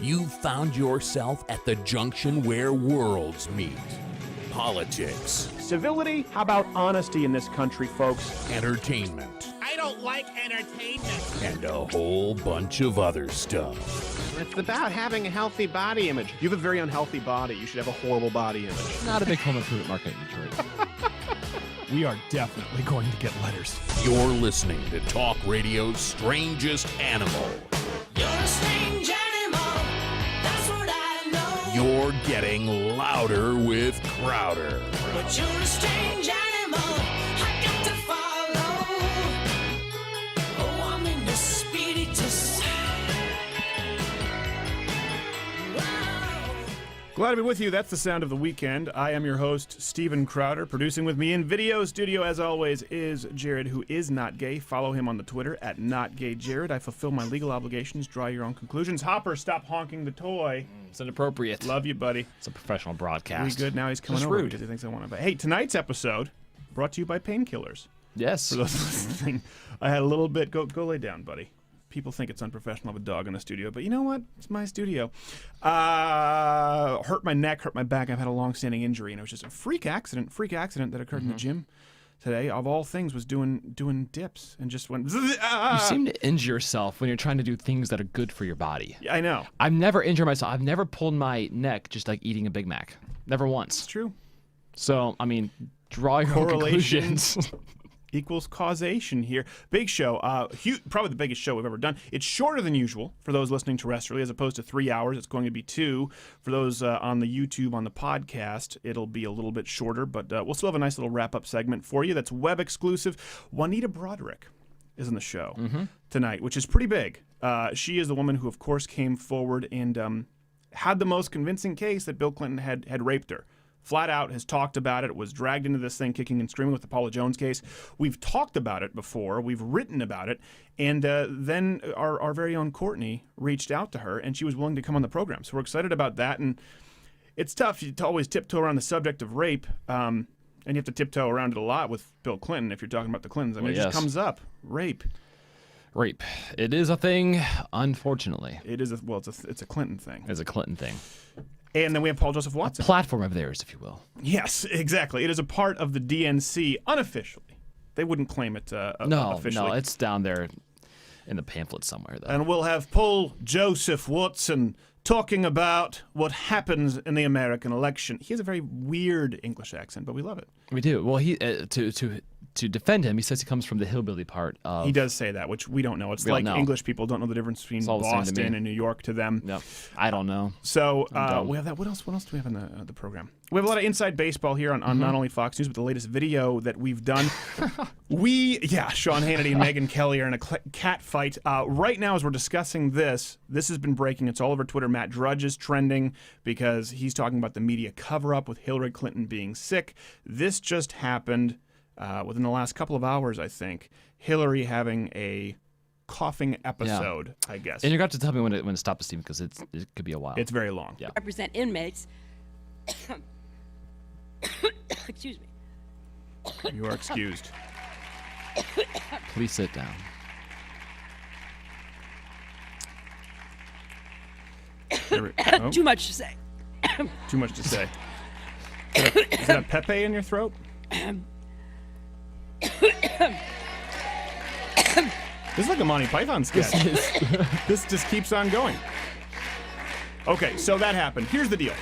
You've found yourself at the junction where worlds meet. Politics. Civility? How about honesty in this country, folks? Entertainment. I don't like entertainment. And a whole bunch of other stuff. It's about having a healthy body image. You have a very unhealthy body. You should have a horrible body image. Not a big home improvement market in Detroit. We are definitely going to get letters. You're listening to Talk Radio's Strangest Animal. You're a strange animal, that's what I know. You're getting louder with Crowder. But you're a strange animal, I got to follow. Oh, I'm in the spiritus. Glad to be with you. That's the sound of the weekend. I am your host, Stephen Crowder. Producing with me in video studio, as always, is Jared, who is not gay. Follow him on the Twitter at NotGayJared. I fulfill my legal obligations. Draw your own conclusions. Hopper, stop honking the toy. It's inappropriate. Love you, buddy. It's a professional broadcast. We good? Now he's coming Just over rude. because he thinks I want to. But hey, tonight's episode brought to you by painkillers. Yes. For those listening, I had a little bit. Go lay down, buddy. People think it's unprofessional of a dog in the studio, but you know what? It's my studio. Hurt my neck, hurt my back. I've had a long-standing injury, and it was just a freak accident that occurred in the gym today. Of all things, was doing dips and just went. You seem to injure yourself when you're trying to do things that are good for your body. I know. I've never injured myself. I've never pulled my neck just like eating a Big Mac. Never once. It's true. So, I mean, draw your own conclusions. Equals causation here. Big show. Probably the biggest show we've ever done. It's shorter than usual for those listening terrestrially, as opposed to 3 hours. It's going to be 2. For those on the YouTube, on the podcast, it'll be a little bit shorter, but we'll still have a nice little wrap-up segment for you that's web exclusive. Juanita Broaddrick is in the show tonight, which is pretty big. She is the woman who, of course, came forward and had the most convincing case that Bill Clinton had raped her. Flat out has talked about it, was dragged into this thing kicking and screaming with the Paula Jones case. We've talked about it before. We've written about it. And then our very own Courtney reached out to her, and she was willing to come on the program. So we're excited about that. And it's tough to always tiptoe around the subject of rape, and you have to tiptoe around it a lot with Bill Clinton if you're talking about the Clintons. I mean, it just comes up. Rape. Rape. It is a thing, unfortunately. It is it's a Clinton thing. It's a Clinton thing. And then we have Paul Joseph Watson. A platform of theirs, if you will. Yes, exactly. It is a part of the DNC unofficially. They wouldn't claim it officially. No, it's down there in the pamphlet somewhere, though. And we'll have Paul Joseph Watson talking about what happens in the American election. He has a very weird English accent, but we love it. We do. Well, he to defend him, he says he comes from the hillbilly part of... He does say that, which we don't know. It's like English people don't know the difference between Boston and New York to them. No, I don't know. So we have that. What else do we have in the program? We have a lot of inside baseball here on not only Fox News, but the latest video that we've done. Sean Hannity and Megyn Kelly are in a cat fight. Right now, as we're discussing this has been breaking. It's all over Twitter. Matt Drudge is trending because he's talking about the media cover-up with Hillary Clinton being sick. This just happened within the last couple of hours, I think. Hillary having a coughing episode, I guess. And you're going to have to tell me when to stop the Stephen, because it could be a while. It's very long. Yeah. Represent inmates. Excuse me. You are excused. Please sit down. Too much to say. Too much to say. Is that a Pepe in your throat? This is like a Monty Python sketch. This just keeps on going. Okay, so that happened. Here's the deal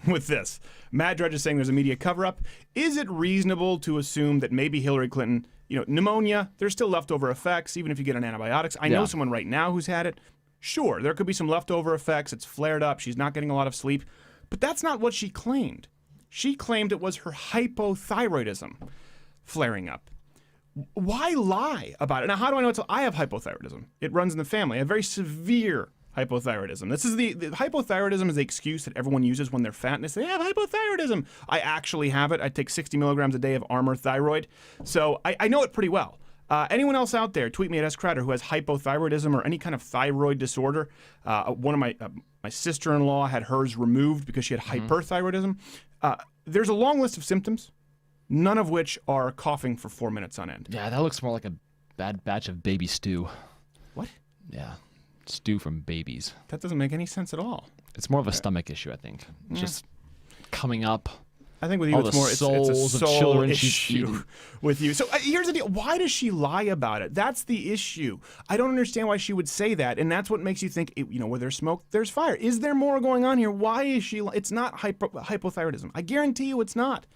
with this. Matt Drudge is saying there's a media cover-up. Is it reasonable to assume that maybe Hillary Clinton, pneumonia, there's still leftover effects, even if you get on antibiotics? I know someone right now who's had it. Sure, there could be some leftover effects. It's flared up. She's not getting a lot of sleep. But that's not what she claimed. She claimed it was her hypothyroidism flaring up. Why lie about it? Now, how do I know I have hypothyroidism? It runs in the family. I have very severe hypothyroidism. This is the hypothyroidism is the excuse that everyone uses when they're fat and they say, I have hypothyroidism. I actually have it. I take 60 milligrams a day of Armour Thyroid. So I know it pretty well. Anyone else out there, tweet me at SCrowder who has hypothyroidism or any kind of thyroid disorder. One of my sister-in-law had hers removed because she had hyperthyroidism. There's a long list of symptoms, none of which are coughing for 4 minutes on end. Yeah, that looks more like a bad batch of baby stew. What? Yeah. stew from babies. That doesn't make any sense at all. It's more of a stomach issue, I think. It's just coming up. I think with you, all it's the more it's a souls of soul children she's issue eaten. with you. So here's the deal: why does she lie about it? That's the issue. I don't understand why she would say that, and that's what makes you think, where there's smoke, there's fire. Is there more going on here? Why is she? It's not hypothyroidism. I guarantee you, it's not.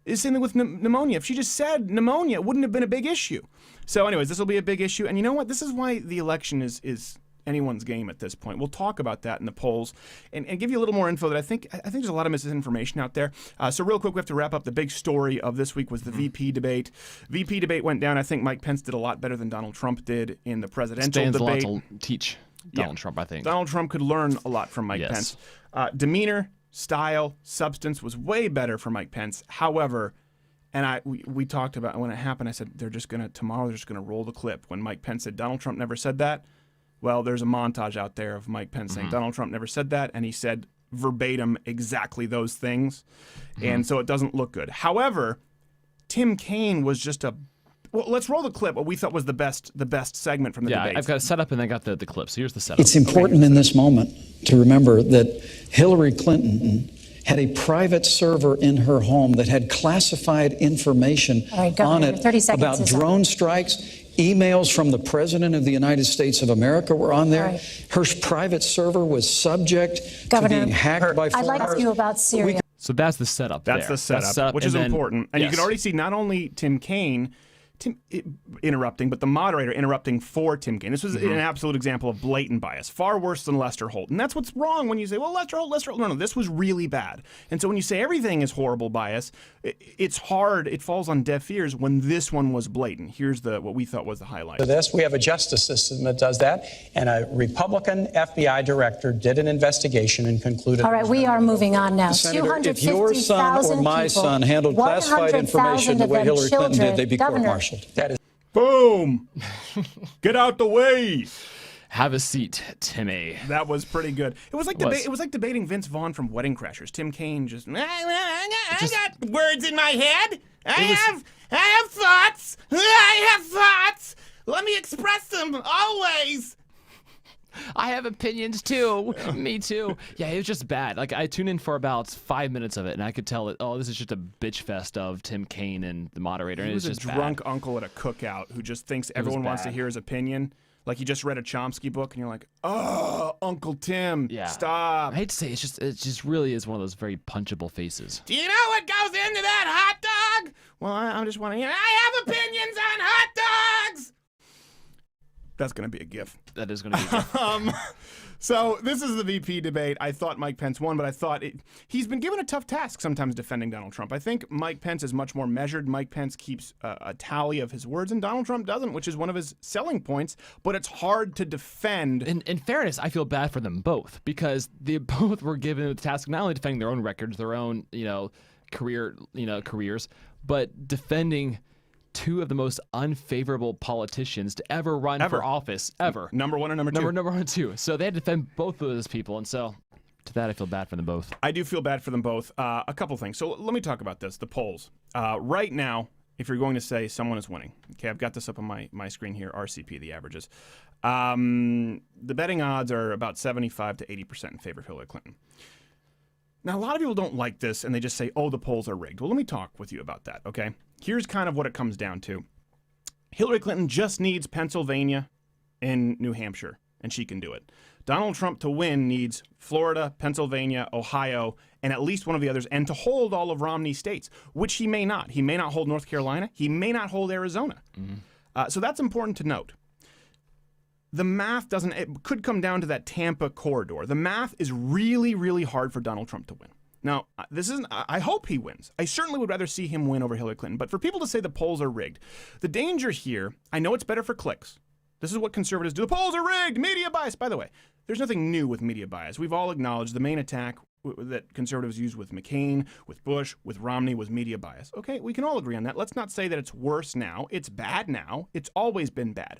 It's the same thing with pneumonia. If she just said pneumonia, it wouldn't have been a big issue. So, anyways, this will be a big issue, and you know what? This is why the election is anyone's game at this point. We'll talk about that in the polls and give you a little more info that I think there's a lot of misinformation out there. So real quick, we have to wrap up. The big story of this week was the VP debate. VP debate went down. I think Mike Pence did a lot better than Donald Trump did in the presidential Stands debate. a lot to teach Donald Trump, I think. Donald Trump could learn a lot from Mike Yes. Pence. Demeanor, style, substance was way better for Mike Pence. However, and we talked about when it happened, I said tomorrow they're just gonna roll the clip when Mike Pence said Donald Trump never said that. Well, there's a montage out there of Mike Pence saying Donald Trump never said that, and he said verbatim exactly those things, and so it doesn't look good. However, Tim Kaine was just well, let's roll the clip. What we thought was the best segment from the debate. I've got a setup and I got the clip. So here's the setup. It's important in this moment to remember that Hillary Clinton had a private server in her home that had classified information on it about drone strikes. Emails from the President of the United States of America were on there. Her private server was subject to being hacked by foreigners. I'd like to ask you about Syria. So that's the setup. That's the setup, which is important. And you can already see not only Tim Kaine interrupting, but the moderator interrupting for Tim Kaine. This was an absolute example of blatant bias, far worse than Lester Holt. And that's what's wrong when you say, well, Lester Holt. No, this was really bad. And so when you say everything is horrible bias, it's hard. It falls on deaf ears when this one was blatant. Here's what we thought was the highlight. For this, we have a justice system that does that, and a Republican FBI director did an investigation and concluded. All right, we are moving on now. Senator, if your son or my son handled classified information the way Hillary Clinton did, they'd be court-martialed. That is Boom! Get out the way! Have a seat, Timmy. That was pretty good. It was like it was like debating Vince Vaughn from Wedding Crashers. Tim Kaine just I got words in my head. I have thoughts. I have thoughts. Let me express them always. I have opinions too. Me too. Yeah, it was just bad. Like I tuned in for about 5 minutes of it, and I could tell that this is just a bitch fest of Tim Kaine and the moderator. He was just a drunk uncle at a cookout who just thinks everyone wants to hear his opinion. Like he just read a Chomsky book, and you're like, "Oh, Uncle Tim, stop!" I hate to say it just really is one of those very punchable faces. Do you know what goes into that hot dog? Well, I just want to. I have opinions on hot dogs. That's going to be a GIF. That is going to be a GIF. So this is the VP debate. I thought Mike Pence won, but I thought he's been given a tough task sometimes defending Donald Trump. I think Mike Pence is much more measured. Mike Pence keeps a tally of his words, and Donald Trump doesn't, which is one of his selling points, but it's hard to defend. In fairness, I feel bad for them both because they both were given the task of not only defending their own records, their own, careers, but defending two of the most unfavorable politicians to ever run for office, ever. Number one and number two. Number one and two. So they had to defend both of those people, and so to that I feel bad for them both. I do feel bad for them both. A couple things. So let me talk about this, the polls. Right now, if you're going to say someone is winning, okay, I've got this up on my screen here, RCP, the averages. The betting odds are about 75 to 80% in favor of Hillary Clinton. Now, a lot of people don't like this, and they just say, oh, the polls are rigged. Well, let me talk with you about that, okay? Here's kind of what it comes down to. Hillary Clinton just needs Pennsylvania and New Hampshire, and she can do it. Donald Trump to win needs Florida, Pennsylvania, Ohio, and at least one of the others, and to hold all of Romney's states, which he may not. He may not hold North Carolina. He may not hold Arizona. So that's important to note. The math it could come down to that Tampa corridor. The math is really, really hard for Donald Trump to win. Now, I hope he wins. I certainly would rather see him win over Hillary Clinton. But for people to say the polls are rigged, the danger here, I know it's better for clicks. This is what conservatives do. The polls are rigged, media bias. By the way, there's nothing new with media bias. We've all acknowledged the main attack that conservatives used with McCain, with Bush, with Romney was media bias. Okay, we can all agree on that. Let's not say that it's worse now. It's bad now. It's always been bad.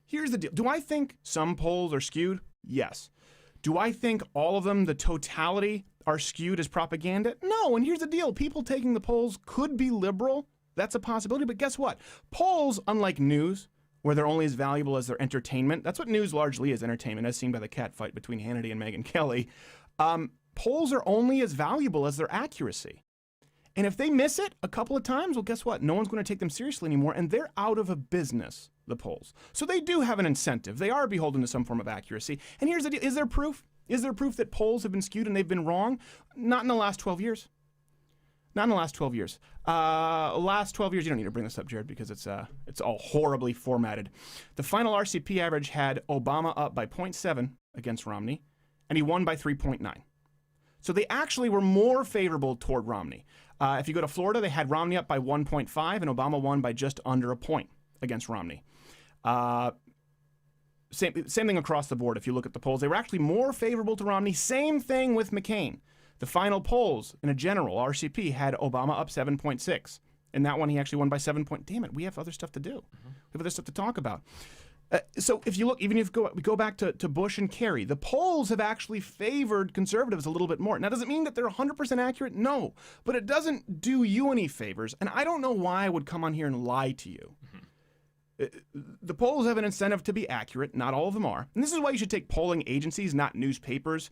Here's the deal. Do I think some polls are skewed? Yes. Do I think all of them, the totality, are skewed as propaganda? No. And here's the deal. People taking the polls could be liberal. That's a possibility. But guess what? Polls, unlike news where they're only as valuable as their entertainment. That's what news largely is, entertainment, as seen by the catfight between Hannity and Megyn Kelly. Polls are only as valuable as their accuracy. And if they miss it a couple of times, well, guess what? No one's going to take them seriously anymore, and they're out of a business, the polls. So they do have an incentive. They are beholden to some form of accuracy. And here's the deal. Is there proof? Is there proof that polls have been skewed and they've been wrong? Not in the last 12 years. Not in the last 12 years. Last 12 years, you don't need to bring this up, Jared, because it's all horribly formatted. The final RCP average had Obama up by 0.7 against Romney, and he won by 3.9. So they actually were more favorable toward Romney. If you go to Florida, they had Romney up by 1.5, and Obama won by just under a point against Romney. Same thing across the board if you look at the polls. They were actually more favorable to Romney. Same thing with McCain. The final polls in a general, RCP, had Obama up 7.6. In that one, he actually won by 7 points. Damn it, we have other stuff to do. We have other stuff to talk about. So if you look, even if we go back to Bush and Kerry, the polls have actually favored conservatives a little bit more. Now, does it mean that they're 100% accurate? No. But it doesn't do you any favors. And I don't know why I would come on here and lie to you. The polls have an incentive to be accurate. Not all of them are. And this is why you should take polling agencies, not newspapers,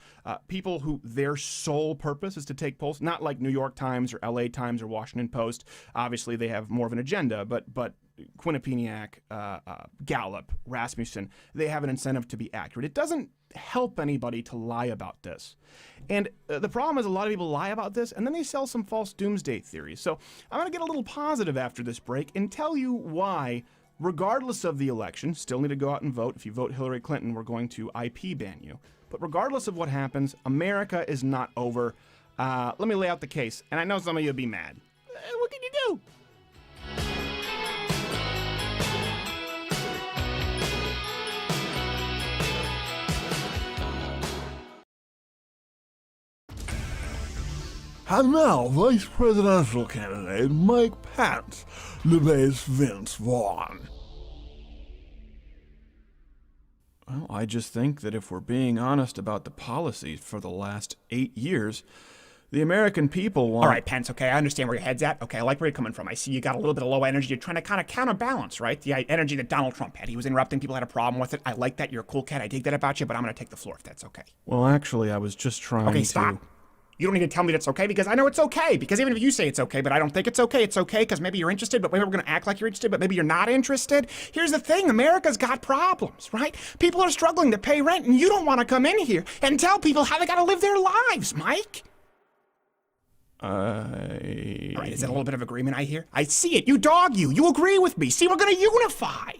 people who their sole purpose is to take polls, not like New York Times or LA Times or Washington Post. Obviously, they have more of an agenda, but Quinnipiac, Gallup, Rasmussen, they have an incentive to be accurate. It doesn't help anybody to lie about this. And the problem is a lot of people lie about this, and then they sell some false doomsday theories. So I'm going to get a little positive after this break and tell you why, regardless of the election, still need to go out and vote. If you vote Hillary Clinton, we're going to IP ban you. But regardless of what happens, America is not over. Let me lay out the case. And I know some of you will be mad. What can you do? And now, Vice Presidential candidate Mike Pence debates Vince Vaughn. Well, I just think that if we're being honest about the policies for the last 8 years, the American people want... All right, Pence, okay, I understand where your head's at. Okay, I like where you're coming from. I see you got a little bit of low energy. You're trying to kind of counterbalance, right? The energy that Donald Trump had. He was interrupting. People had a problem with it. I like that. You're a cool cat. I dig that about you, but I'm going to take the floor if that's okay. Well, actually, I was just trying to... Okay, stop. You don't need to tell me that's okay, because I know it's okay. Because even if you say it's okay, but I don't think it's okay because maybe you're interested, but maybe we're going to act like you're interested, but maybe you're not interested. Here's the thing. America's got problems, right? People are struggling to pay rent, and you don't want to come in here and tell people how they got to live their lives, Mike. All right, is that a little bit of agreement I hear? I see it. You dog you. You agree with me. See, we're going to unify.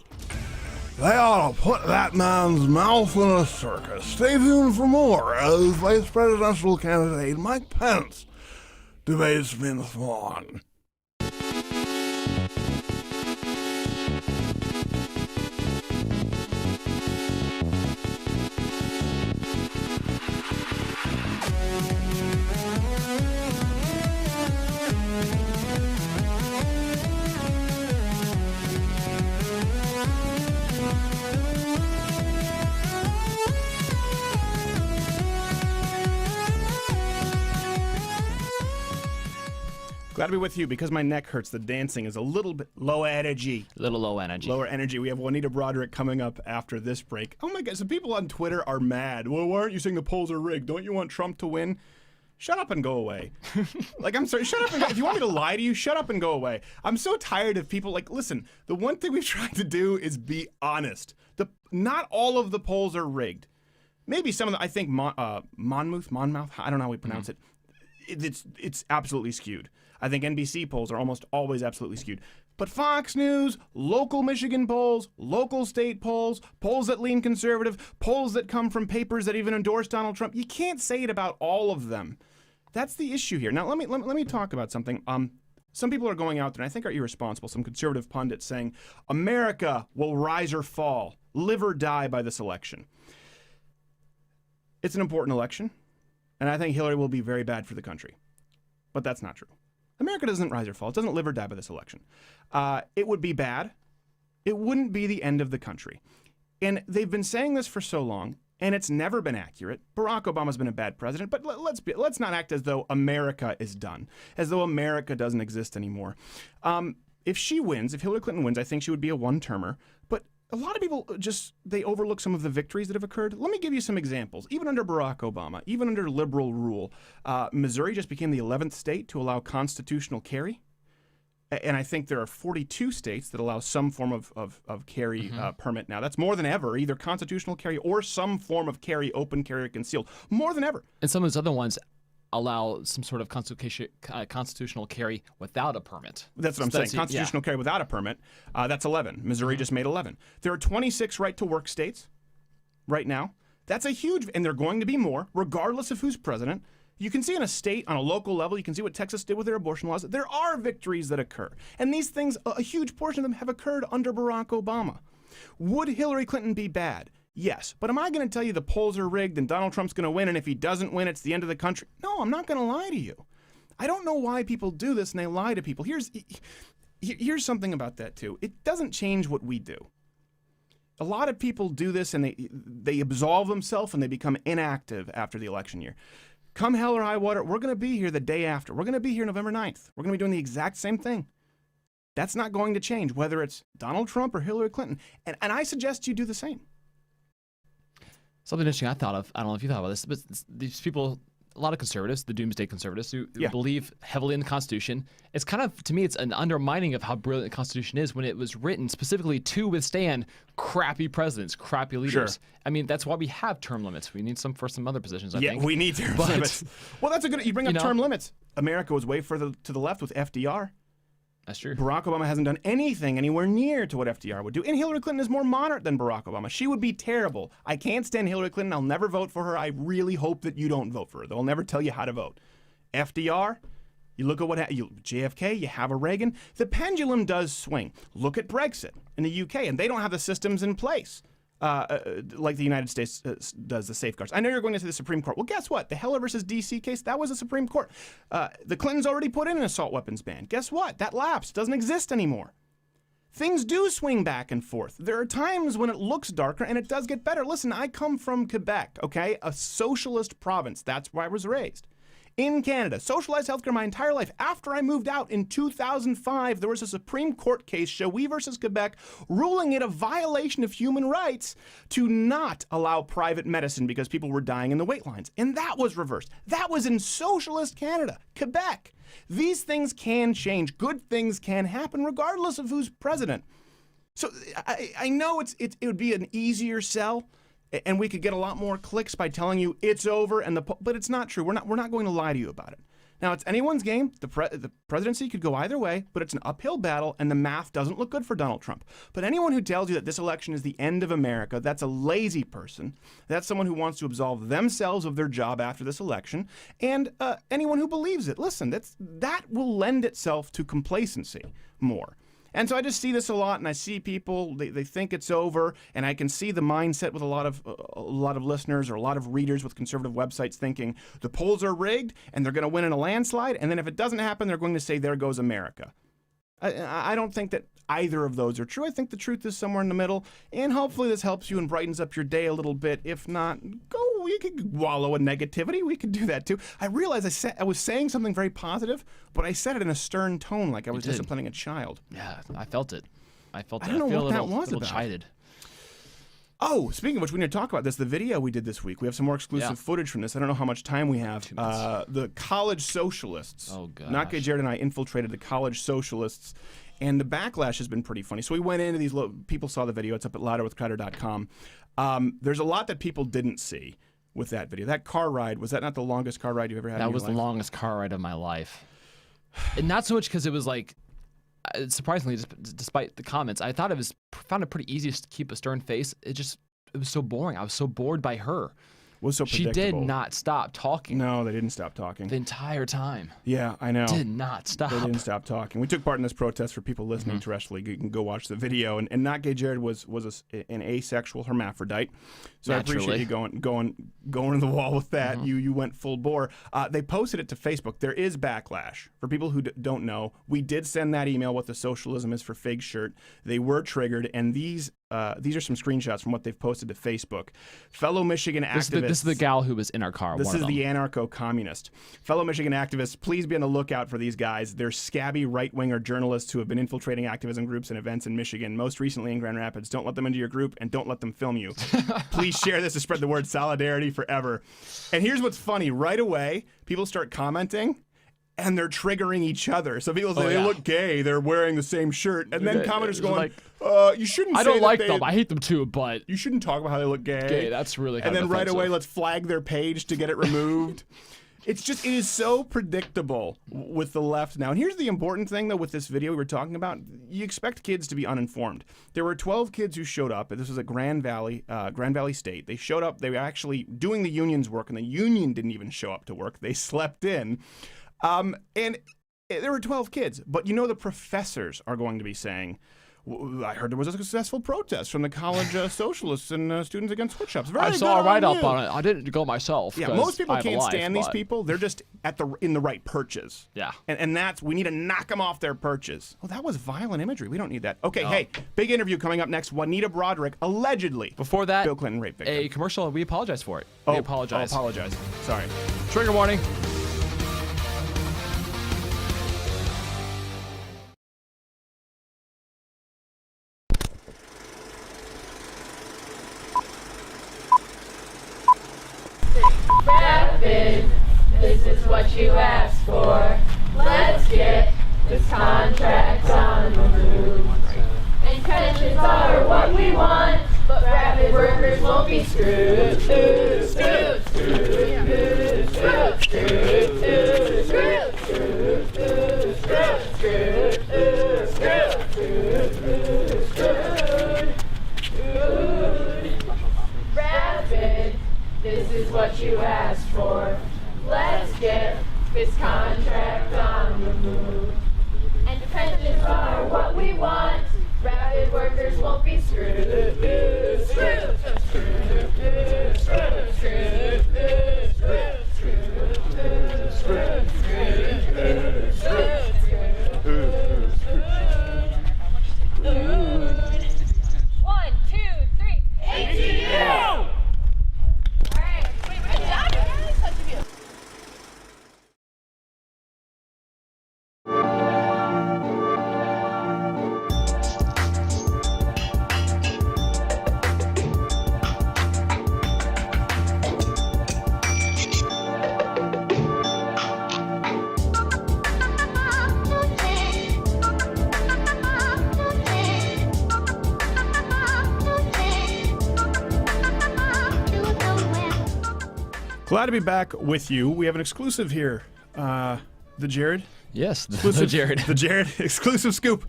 They ought to put that man's mouth in a circus. Stay tuned for more as Vice Presidential candidate Mike Pence debates Vince Vaughn. Glad to be with you. Because my neck hurts, the dancing is a little bit low energy. Little low energy. Lower energy. We have Juanita Broaddrick coming up after this break. Oh my God, some people on Twitter are mad. Well, why aren't you saying the polls are rigged? Don't you want Trump to win? Shut up and go away. Like, I'm sorry, shut up and go. If you want me to lie to you, shut up and go away. I'm so tired of people, like, listen, the one thing we've tried to do is be honest. Not all of the polls are rigged. Maybe some of the, I think, Monmouth, I don't know how we pronounce it. It's absolutely skewed. I think NBC polls are almost always absolutely skewed. But Fox News, local Michigan polls, local state polls, polls that lean conservative, polls that come from papers that even endorse Donald Trump, you can't say it about all of them. That's the issue here. Now, let me talk about something. Some people are going out there, and I think are irresponsible, some conservative pundits saying, America will rise or fall, live or die by this election. It's an important election, and I think Hillary will be very bad for the country. But that's not true. America doesn't rise or fall. It doesn't live or die by this election. It would be bad. It wouldn't be the end of the country. And they've been saying this for so long, and it's never been accurate. Barack Obama's been a bad president, but let's not act as though America is done, as though America doesn't exist anymore. If she wins, if Hillary Clinton wins, I think she would be a one-termer. But a lot of people they overlook some of the victories that have occurred. Let me give you some examples. Even under Barack Obama, even under liberal rule, Missouri just became the 11th state to allow constitutional carry. And I think there are 42 states that allow some form of carry permit now. That's more than ever, either constitutional carry or some form of carry, open carry or concealed. More than ever. And some of those other ones allow some sort of constitutional carry without a permit. That's what I'm saying. Constitutional carry without a permit. That's 11. Missouri just made 11. There are 26 right-to-work states right now. That's a huge, and there are going to be more, regardless of who's president. You can see in a state, on a local level, you can see what Texas did with their abortion laws. There are victories that occur. And these things, a huge portion of them have occurred under Barack Obama. Would Hillary Clinton be bad? Yes. But am I going to tell you the polls are rigged and Donald Trump's going to win, and if he doesn't win, it's the end of the country? No, I'm not going to lie to you. I don't know why people do this and they lie to people. Here's something about that, too. It doesn't change what we do. A lot of people do this and they absolve themselves and they become inactive after the election year. Come hell or high water, we're going to be here the day after. We're going to be here November 9th. We're going to be doing the exact same thing. That's not going to change, whether it's Donald Trump or Hillary Clinton. And I suggest you do the same. Something interesting I thought of, I don't know if you thought about this, but these people, a lot of conservatives, the doomsday conservatives, who believe heavily in the Constitution, it's kind of, to me, it's an undermining of how brilliant the Constitution is when it was written specifically to withstand crappy presidents, crappy leaders. Sure. I mean, that's why we have term limits. We need some for some other positions, I think. Yeah, we need term limits. Well, that's a good, you bring up term limits. America was way further to the left with FDR. That's true. Barack Obama hasn't done anything anywhere near to what FDR would do. And Hillary Clinton is more moderate than Barack Obama. She would be terrible. I can't stand Hillary Clinton. I'll never vote for her. I really hope that you don't vote for her. They'll never tell you how to vote. FDR, you look at JFK, you have a Reagan. The pendulum does swing. Look at Brexit in the UK, and they don't have the systems in place like the United States does, the safeguards. I know you're going to say the Supreme Court. Well, guess what? The Heller versus D.C. case, that was the Supreme Court. The Clintons already put in an assault weapons ban. Guess what? That lapsed. Doesn't exist anymore. Things do swing back and forth. There are times when it looks darker and it does get better. Listen, I come from Quebec, okay? A socialist province. That's where I was raised. In Canada, socialized healthcare my entire life. After I moved out in 2005, there was a Supreme Court case, Chauvet versus Quebec, ruling it a violation of human rights to not allow private medicine because people were dying in the wait lines. And that was reversed. That was in socialist Canada, Quebec. These things can change. Good things can happen regardless of who's president. So I know it would be an easier sell, and we could get a lot more clicks by telling you it's over, but it's not true. We're not going to lie to you about it. Now, it's anyone's game. The presidency could go either way, but it's an uphill battle, and the math doesn't look good for Donald Trump. But anyone who tells you that this election is the end of America, that's a lazy person. That's someone who wants to absolve themselves of their job after this election. And anyone who believes it, listen, that will lend itself to complacency more. And so I just see this a lot, and I see people, they think it's over, and I can see the mindset with a lot of listeners or a lot of readers with conservative websites thinking the polls are rigged, and they're going to win in a landslide, and then if it doesn't happen, they're going to say, there goes America. I don't think that either of those are true. I think the truth is somewhere in the middle, and hopefully this helps you and brightens up your day a little bit. If not, you could wallow in negativity. We could do that too. I realized I was saying something very positive, but I said it in a stern tone, like I was disciplining a child. Yeah, I felt it. I don't know what that was about. Chided. Oh, speaking of which, we need to talk about this. The video we did this week. We have some more exclusive footage from this. I don't know how much time we have. The college socialists. Oh, gosh. Not Gay Jared and I infiltrated the college socialists, and the backlash has been pretty funny. So we went into these. People saw the video. It's up at louderwithcrowder.com. There's a lot that people didn't see with that video. That car ride, was that not the longest car ride you ever had in your life? That was the longest car ride of my life. And not so much because it was like, surprisingly, despite the comments, I thought found it pretty easy to keep a stern face. It was so boring. I was so bored by her. Was so predictable. She did not stop talking. No, they didn't stop talking. The entire time. Yeah, I know. Did not stop. They didn't stop talking. We took part in this protest for people listening terrestrially. You can go watch the video. And Not Gay Jared was an asexual hermaphrodite. So Naturally. I appreciate you going to the wall with that. You went full bore. They posted it to Facebook. There is backlash. For people who don't know, we did send that email, What the Socialism Is for Fig shirt. They were triggered, and these these are some screenshots from what they've posted to Facebook. Fellow Michigan activists. This is the gal who was in our car. This is the anarcho-communist. Fellow Michigan activists, please be on the lookout for these guys. They're scabby right-winger journalists who have been infiltrating activism groups and events in Michigan, most recently in Grand Rapids. Don't let them into your group, and don't let them film you. Please share this to spread the word solidarity forever. And here's what's funny. Right away, people start commenting, and they're triggering each other. So people say they look gay, they're wearing the same shirt, and then commenters going, you shouldn't say I don't like that them. I hate them too, but you shouldn't talk about how they look gay. That's really kind of offensive. And then right away, let's flag their page to get it removed. It is so predictable with the left now. And here's the important thing, though, with this video we were talking about. You expect kids to be uninformed. There were 12 kids who showed up. This was at Grand Valley State. They showed up. They were actually doing the union's work, and the union didn't even show up to work. They slept in. And there were 12 kids. But the professors are going to be saying, I heard there was a successful protest from the college socialists and students against sweatshops. I saw a write-up on it. I didn't go myself. Yeah, most people can't stand these people. They're just in the right perches. Yeah. And we need to knock them off their perches. Oh, that was violent imagery. We don't need that. Okay, hey, big interview coming up next. Juanita Broaddrick, allegedly. Before that, Bill Clinton rape victim. A commercial, and we apologize for it. We apologize. Sorry. Trigger warning. RAPED, this is what you asked for. Let's get this contract on the move. And pensions are what we want, but RAPED workers won't be screwed. Screwed, screwed, screwed, screwed, screwed, screwed, screwed, screwed, screwed, screwed, screwed, screwed, screwed. RAPED, this is what you asked for. Let's get this contract on the move. And pensions are what we want. RAPED workers won't be screwed. Screwed, screwed, screwed, screwed, screwed, screwed, screwed, screwed, screwed, screwed. 1, 2, 3. ATU! Glad to be back with you. We have an exclusive here. The Jared? Yes, the Jared. The Jared exclusive scoop.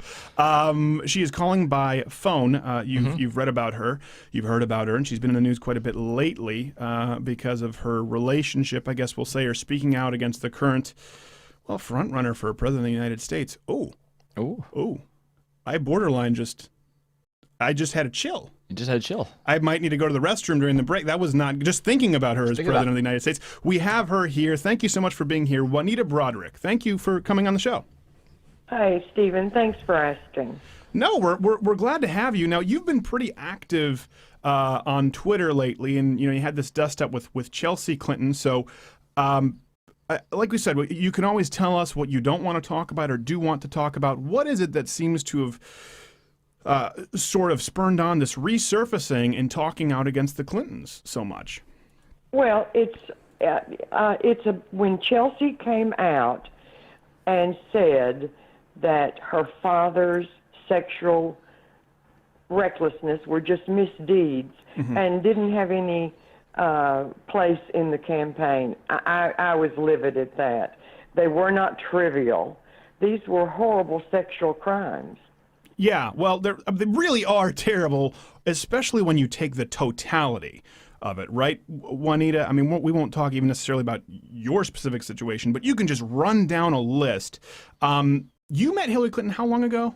She is calling by phone. You've read about her. You've heard about her, and she's been in the news quite a bit lately because of her relationship, I guess we'll say, or speaking out against the current, front runner for president of the United States. Oh. I just had a chill. You just had a chill. I might need to go to the restroom during the break. That was not just thinking about her as president of the United States. We have her here. Thank you so much for being here. Juanita Broaddrick, thank you for coming on the show. Hi, Stephen. Thanks for asking. No, we're glad to have you. Now, you've been pretty active on Twitter lately, and you had this dust up with Chelsea Clinton. So, like we said, you can always tell us what you don't want to talk about or do want to talk about. What is it that seems to have sort of spurned on this resurfacing and talking out against the Clintons so much? Well, when Chelsea came out and said that her father's sexual recklessness were just misdeeds and didn't have any place in the campaign, I was livid at that. They were not trivial. These were horrible sexual crimes. Yeah, well, they really are terrible, especially when you take the totality of it, right, Juanita? I mean, we won't talk even necessarily about your specific situation, but you can just run down a list. You met Hillary Clinton how long ago?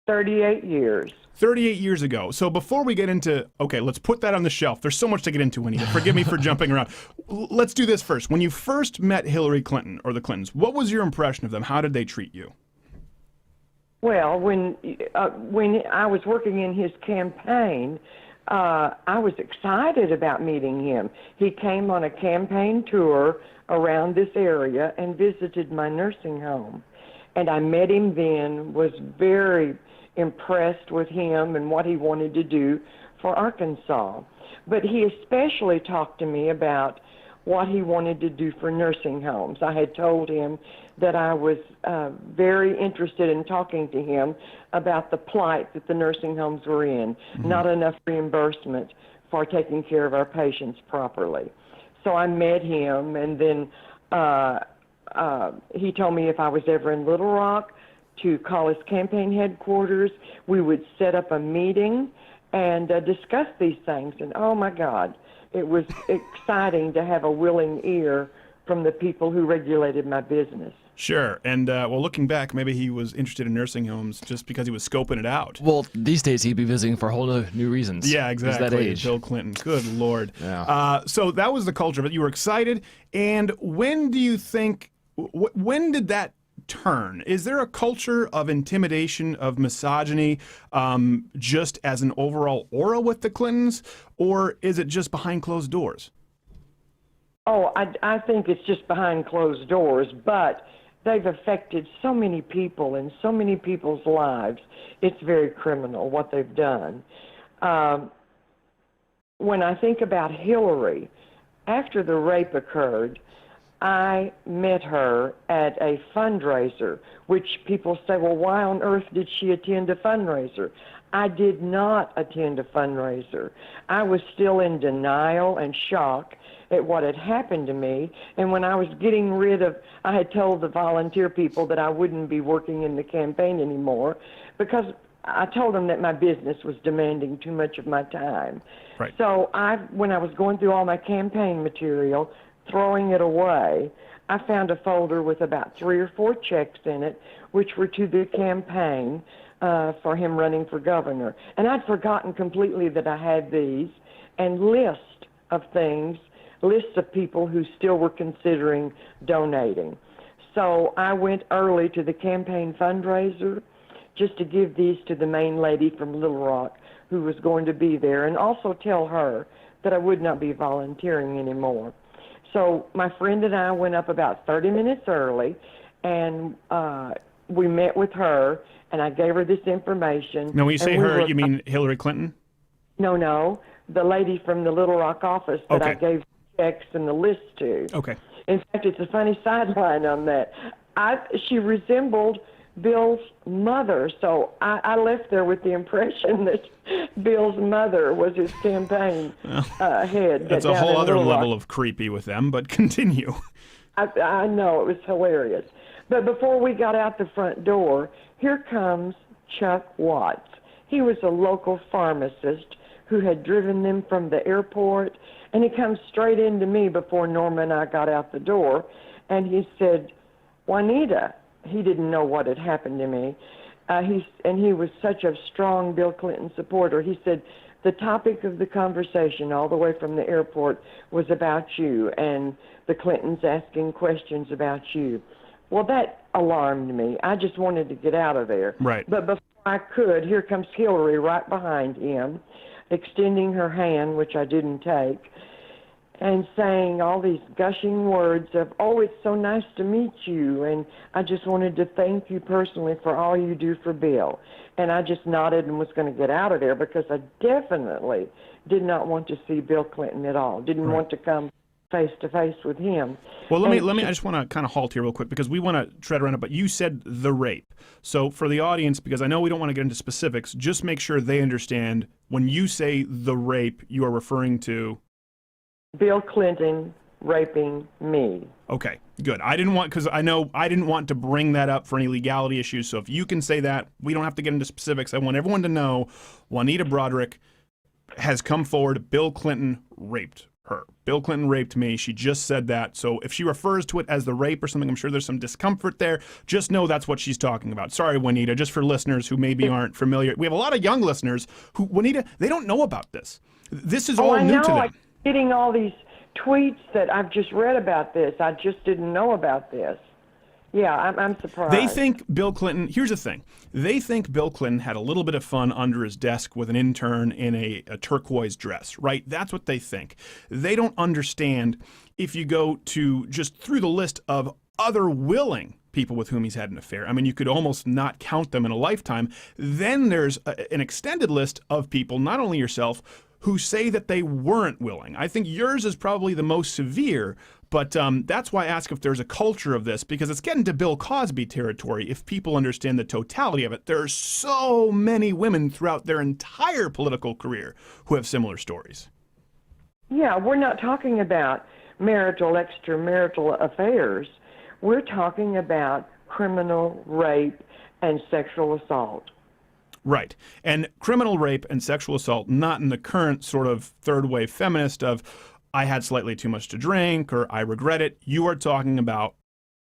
38 years. 38 years ago. So before we get into, okay, let's put that on the shelf. There's so much to get into, Juanita. Forgive me for jumping around. Let's do this first. When you first met Hillary Clinton or the Clintons, what was your impression of them? How did they treat you? Well, when I was working in his campaign, I was excited about meeting him. He came on a campaign tour around this area and visited my nursing home. And I met him then, was very impressed with him and what he wanted to do for Arkansas. But he especially talked to me about what he wanted to do for nursing homes. I had told him that I was very interested in talking to him about the plight that the nursing homes were in, not enough reimbursement for taking care of our patients properly. So I met him, and then he told me if I was ever in Little Rock to call his campaign headquarters. We would set up a meeting and discuss these things. And oh my God, it was exciting to have a willing ear from the people who regulated my business. Sure. And, well, looking back, maybe he was interested in nursing homes just because he was scoping it out. Well, these days he'd be visiting for whole new reasons. Yeah, exactly. He's that age. Bill Clinton. Good Lord. Yeah. So that was the culture, but you were excited. And when do you think, when did that turn? Is there a culture of intimidation, of misogyny, just as an overall aura with the Clintons, or is it just behind closed doors? Oh, I think it's just behind closed doors, but they've affected so many people in so many people's lives. It's very criminal what they've done. When I think about Hillary, after the rape occurred, I met her at a fundraiser, which people say, well, why on earth did she attend a fundraiser? I did not attend a fundraiser. I was still in denial and shock at what had happened to me. And when I was getting rid of, I had told the volunteer people that I wouldn't be working in the campaign anymore because I told them that my business was demanding too much of my time. Right. So when I was going through all my campaign material, throwing it away, I found a folder with about 3 or 4 checks in it, which were to the campaign for him running for governor. And I'd forgotten completely that I had these, and lists of people who still were considering donating. So I went early to the campaign fundraiser just to give these to the main lady from Little Rock who was going to be there, and also tell her that I would not be volunteering anymore. So my friend and I went up about 30 minutes early, and we met with her, and I gave her this information. Now, when you say her, you mean Hillary Clinton? No, the lady from the Little Rock office that I gave checks and the list to. Okay. In fact, it's a funny sideline on that. She resembled Bill's mother, so I left there with the impression that Bill's mother was his campaign head. That's a whole other level of creepy with them, but continue. I know, it was hilarious. But before we got out the front door, here comes Chuck Watts. He was a local pharmacist who had driven them from the airport, and he comes straight into me before Norma and I got out the door, and he said, Juanita. He didn't know what had happened to me. He was such a strong Bill Clinton supporter. He said, the topic of the conversation all the way from the airport was about you and the Clintons asking questions about you. Well, that alarmed me. I just wanted to get out of there. Right. But before I could, here comes Hillary right behind him, extending her hand, which I didn't take, and saying all these gushing words of, oh, it's so nice to meet you, and I just wanted to thank you personally for all you do for Bill. And I just nodded and was going to get out of there because I definitely did not want to see Bill Clinton at all, didn't want to come face to face with him. Well, let me. I just want to kind of halt here real quick because we want to tread around it. But you said the rape. So for the audience, because I know we don't want to get into specifics, just make sure they understand when you say the rape, you are referring to Bill Clinton raping me. Okay, good. I didn't want to bring that up for any legality issues. So if you can say that, we don't have to get into specifics. I want everyone to know Juanita Broaddrick has come forward. Bill Clinton raped her. Bill Clinton raped me. She just said that. So if she refers to it as the rape or something, I'm sure there's some discomfort there. Just know that's what she's talking about. Sorry, Juanita, just for listeners who maybe aren't familiar. We have a lot of young listeners who, Juanita, they don't know about this. This is all new to them. I'm getting all these tweets that I've just read about this. I just didn't know about this. Yeah, I'm surprised. They think Bill Clinton, here's the thing, they think Bill Clinton had a little bit of fun under his desk with an intern in a turquoise dress, right? That's what they think. They don't understand if you go to just through the list of other willing people with whom he's had an affair. I mean, you could almost not count them in a lifetime. Then there's an extended list of people, not only yourself, who say that they weren't willing. I think yours is probably the most severe, but that's why I ask if there's a culture of this, because it's getting to Bill Cosby territory if people understand the totality of it. There are so many women throughout their entire political career who have similar stories. Yeah, we're not talking about marital, extramarital affairs. We're talking about criminal rape and sexual assault. Right. And criminal rape and sexual assault, not in the current sort of third wave feminist of I had slightly too much to drink or I regret it. You are talking about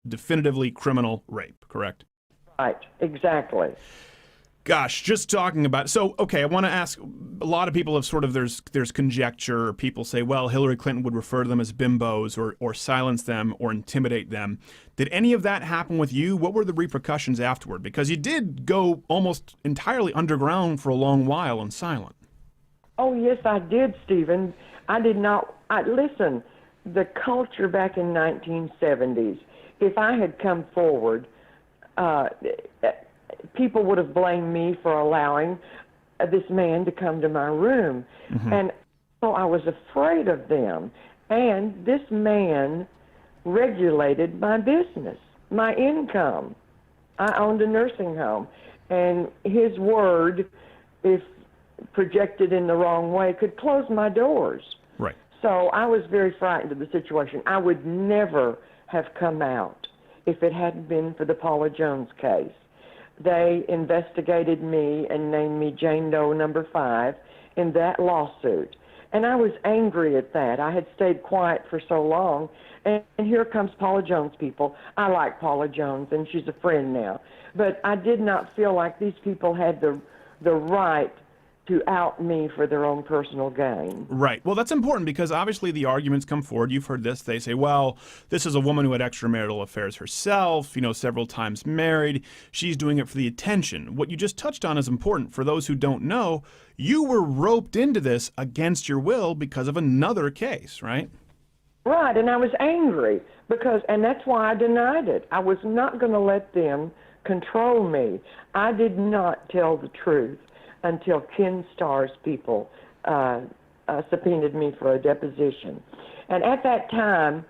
definitively criminal rape, correct? Right, exactly. Gosh, just talking about, so, okay, I want to ask, a lot of people have sort of, there's conjecture, people say, well, Hillary Clinton would refer to them as bimbos or silence them or intimidate them. Did any of that happen with you? What were the repercussions afterward? Because you did go almost entirely underground for a long while and silent. Oh, yes, I did, Stephen. I did not, listen, the culture back in 1970s, if I had come forward, people would have blamed me for allowing this man to come to my room. Mm-hmm. And so I was afraid of them. And this man regulated my business, my income. I owned a nursing home. And his word, if projected in the wrong way, could close my doors. Right. So I was very frightened of the situation. I would never have come out if it hadn't been for the Paula Jones case. They investigated me and named me Jane Doe number 5 in that lawsuit. And I was angry at that. I had stayed quiet for so long. And here comes Paula Jones, people. I like Paula Jones, and she's a friend now. But I did not feel like these people had the right to out me for their own personal gain. Right. Well, that's important because obviously the arguments come forward. You've heard this. They say, well, this is a woman who had extramarital affairs herself, several times married. She's doing it for the attention. What you just touched on is important. For those who don't know, you were roped into this against your will because of another case, right? Right, and I was angry and that's why I denied it. I was not going to let them control me. I did not tell the truth until Ken Starr's people subpoenaed me for a deposition. And at that time,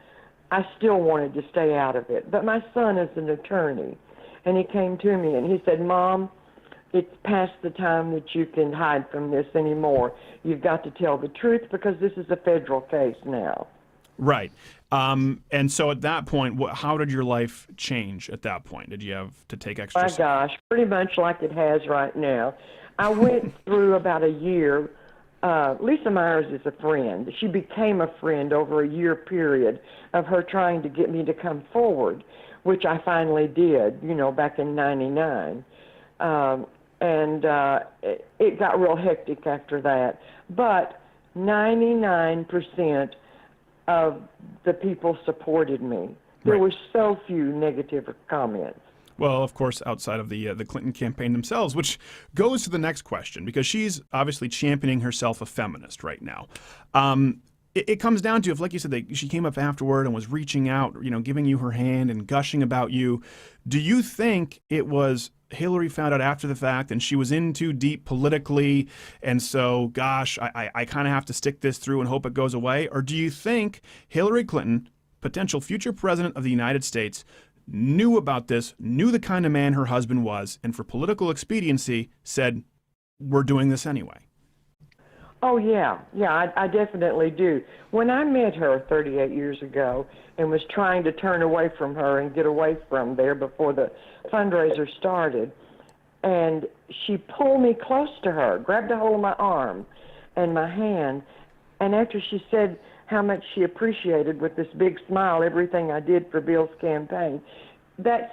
I still wanted to stay out of it. But my son is an attorney, and he came to me and he said, Mom, it's past the time that you can hide from this anymore. You've got to tell the truth because this is a federal case now. Right. And so at that point, how did your life change at that point? Did you have to take extra? My gosh, pretty much like it has right now. I went through about a year. Lisa Myers is a friend. She became a friend over a year period of her trying to get me to come forward, which I finally did, back in '99. It got real hectic after that. But 99% of the people supported me. There were so few negative comments. Well, of course, outside of the Clinton campaign themselves, which goes to the next question, because she's obviously championing herself a feminist right now. It comes down to, if, like you said, she came up afterward and was reaching out, giving you her hand and gushing about you. Do you think it was Hillary found out after the fact and she was in too deep politically, and so, gosh, I kind of have to stick this through and hope it goes away? Or do you think Hillary Clinton, potential future president of the United States, knew about this, knew the kind of man her husband was, and for political expediency said, we're doing this anyway? Oh, yeah. Yeah, I definitely do. When I met her 38 years ago and was trying to turn away from her and get away from there before the fundraiser started, and she pulled me close to her, grabbed a hold of my arm and my hand, and after she said how much she appreciated with this big smile everything I did for Bill's campaign, that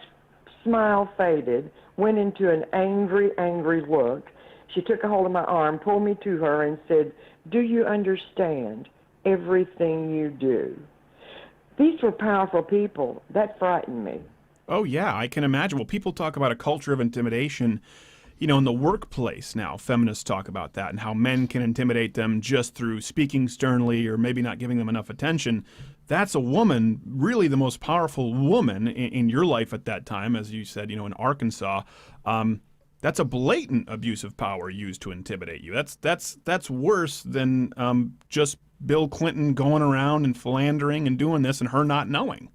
smile faded, went into an angry, angry look. She took a hold of my arm, pulled me to her, and said, do you understand everything you do? These were powerful people. That frightened me. Oh, yeah, I can imagine. Well, people talk about a culture of intimidation, in the workplace now. Feminists talk about that and how men can intimidate them just through speaking sternly or maybe not giving them enough attention. That's a woman, really the most powerful woman in your life at that time, as you said, in Arkansas. That's a blatant abuse of power used to intimidate you. That's worse than just Bill Clinton going around and philandering and doing this and her not knowing.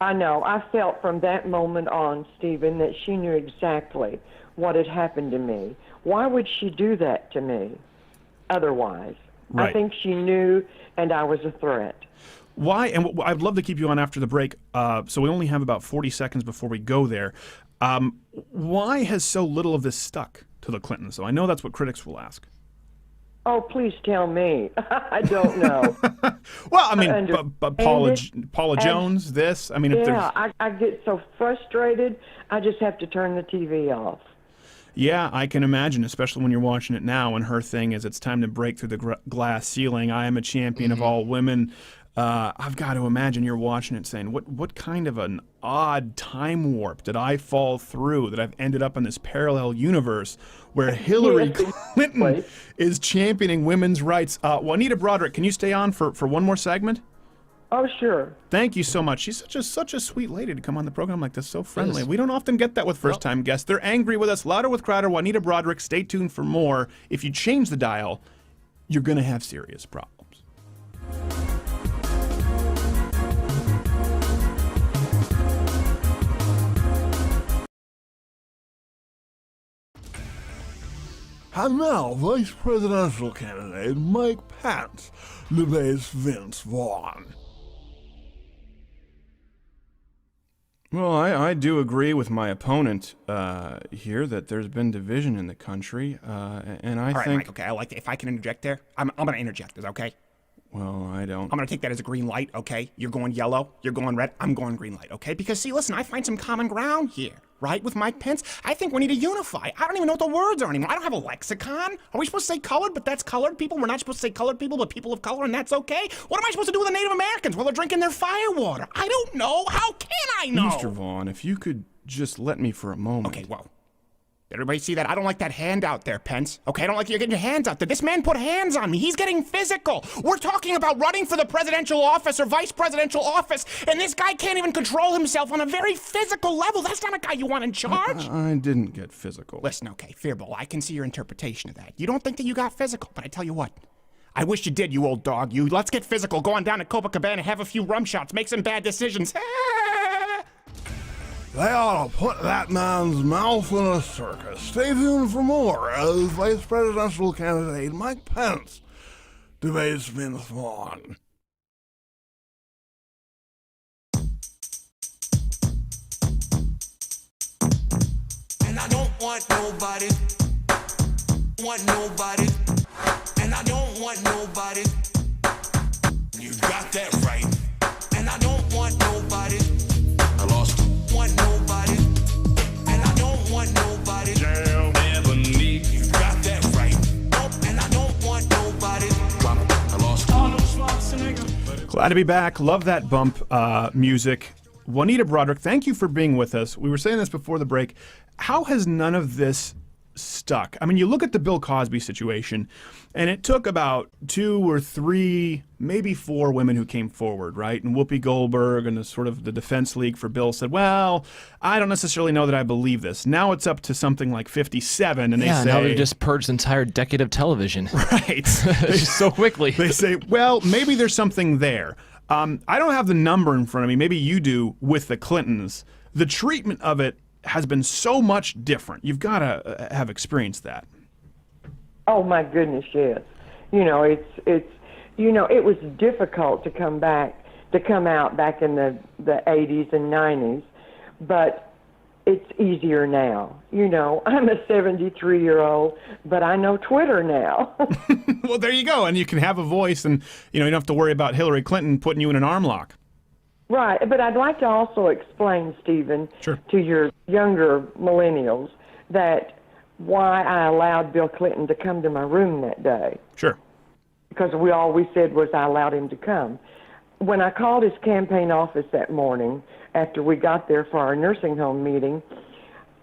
I know. I felt from that moment on, Stephen, that she knew exactly what had happened to me. Why would she do that to me otherwise? Right. I think she knew, and I was a threat. Why? And I'd love to keep you on after the break, so we only have about 40 seconds before we go there. Why has so little of this stuck to the Clintons? So I know that's what critics will ask. Oh, please tell me. I don't know. Well, I mean, but Paula Jones, this. I mean, if yeah, there's... I get so frustrated, I just have to turn the TV off. Yeah, I can imagine, especially when you're watching it now, and her thing is it's time to break through the glass ceiling. I am a champion of all women. I've got to imagine you're watching it saying, what kind of an odd time warp did I fall through that I've ended up in this parallel universe where Hillary Clinton is championing women's rights? Juanita Broaddrick, can you stay on for one more segment? Oh, sure. Thank you so much. She's such a sweet lady to come on the program like this, so friendly. We don't often get that with first-time guests. They're angry with us. Louder with Crowder, Juanita Broaddrick. Stay tuned for more. If you change the dial, you're going to have serious problems. And now, Vice Presidential candidate Mike Pence debates Vince Vaughn. Well, I do agree with my opponent here that there's been division in the country, and I All right, think... Mike, okay, I like it. If I can interject there, I'm going to interject this, okay? Well, I don't... I'm going to take that as a green light, okay? You're going yellow, you're going red, I'm going green light, okay? Because, see, listen, I find some common ground here, right, with Mike Pence. I think we need to unify. I don't even know what the words are anymore. I don't have a lexicon. Are we supposed to say colored, but that's colored people? We're not supposed to say colored people, but people of color, and that's okay? What am I supposed to do with the Native Americans while they're drinking their firewater? I don't know. How can I know? Mr. Vaughn, if you could just let me for a moment... Okay, well... Everybody see that? I don't like that hand out there, Pence. Okay, I don't like you getting your hands out there. This man put hands on me. He's getting physical. We're talking about running for the presidential office or vice presidential office, and this guy can't even control himself on a very physical level. That's not a guy you want in charge. I didn't get physical. Listen, okay, Fearball, I can see your interpretation of that. You don't think that you got physical, but I tell you what. I wish you did, you old dog. You. Let's get physical. Go on down to Copacabana, have a few rum shots, make some bad decisions. They ought to put that man's mouth in a circus. Stay tuned for more as Vice Presidential candidate Mike Pence debates Vince Vaughn. And I don't want nobody, and I don't want nobody. You got that right. And I don't want nobody. I lost. Want nobody, and I don't want nobody. Damn, never need. You got that right. And I don't want nobody. I lost. Glad to be back. Love that bump music. Juanita Broaddrick, thank you for being with us. We were saying this before the break. How has none of this stuck? I mean, you look at the Bill Cosby situation, and it took about 2 or 3, maybe 4 women who came forward, right? And Whoopi Goldberg and the Defense League for Bill said, well, I don't necessarily know that I believe this. Now it's up to something like 57, and they say... now they just purged an entire decade of television. Right. So quickly. They say, well, maybe there's something there. I don't have the number in front of me. Maybe you do with the Clintons. The treatment of it has been so much different. You've got to have experienced that. Oh my goodness, yes. It was difficult to come out back in the 80s and 90s, but it's easier now. I'm a 73-year-old, but I know Twitter now. Well, there you go, and you can have a voice, and you don't have to worry about Hillary Clinton putting you in an arm lock. Right, but I'd like to also explain, Stephen, to your younger millennials, that why I allowed Bill Clinton to come to my room that day. Sure. Because all we said was I allowed him to come. when I called his campaign office that morning after we got there for our nursing home meeting,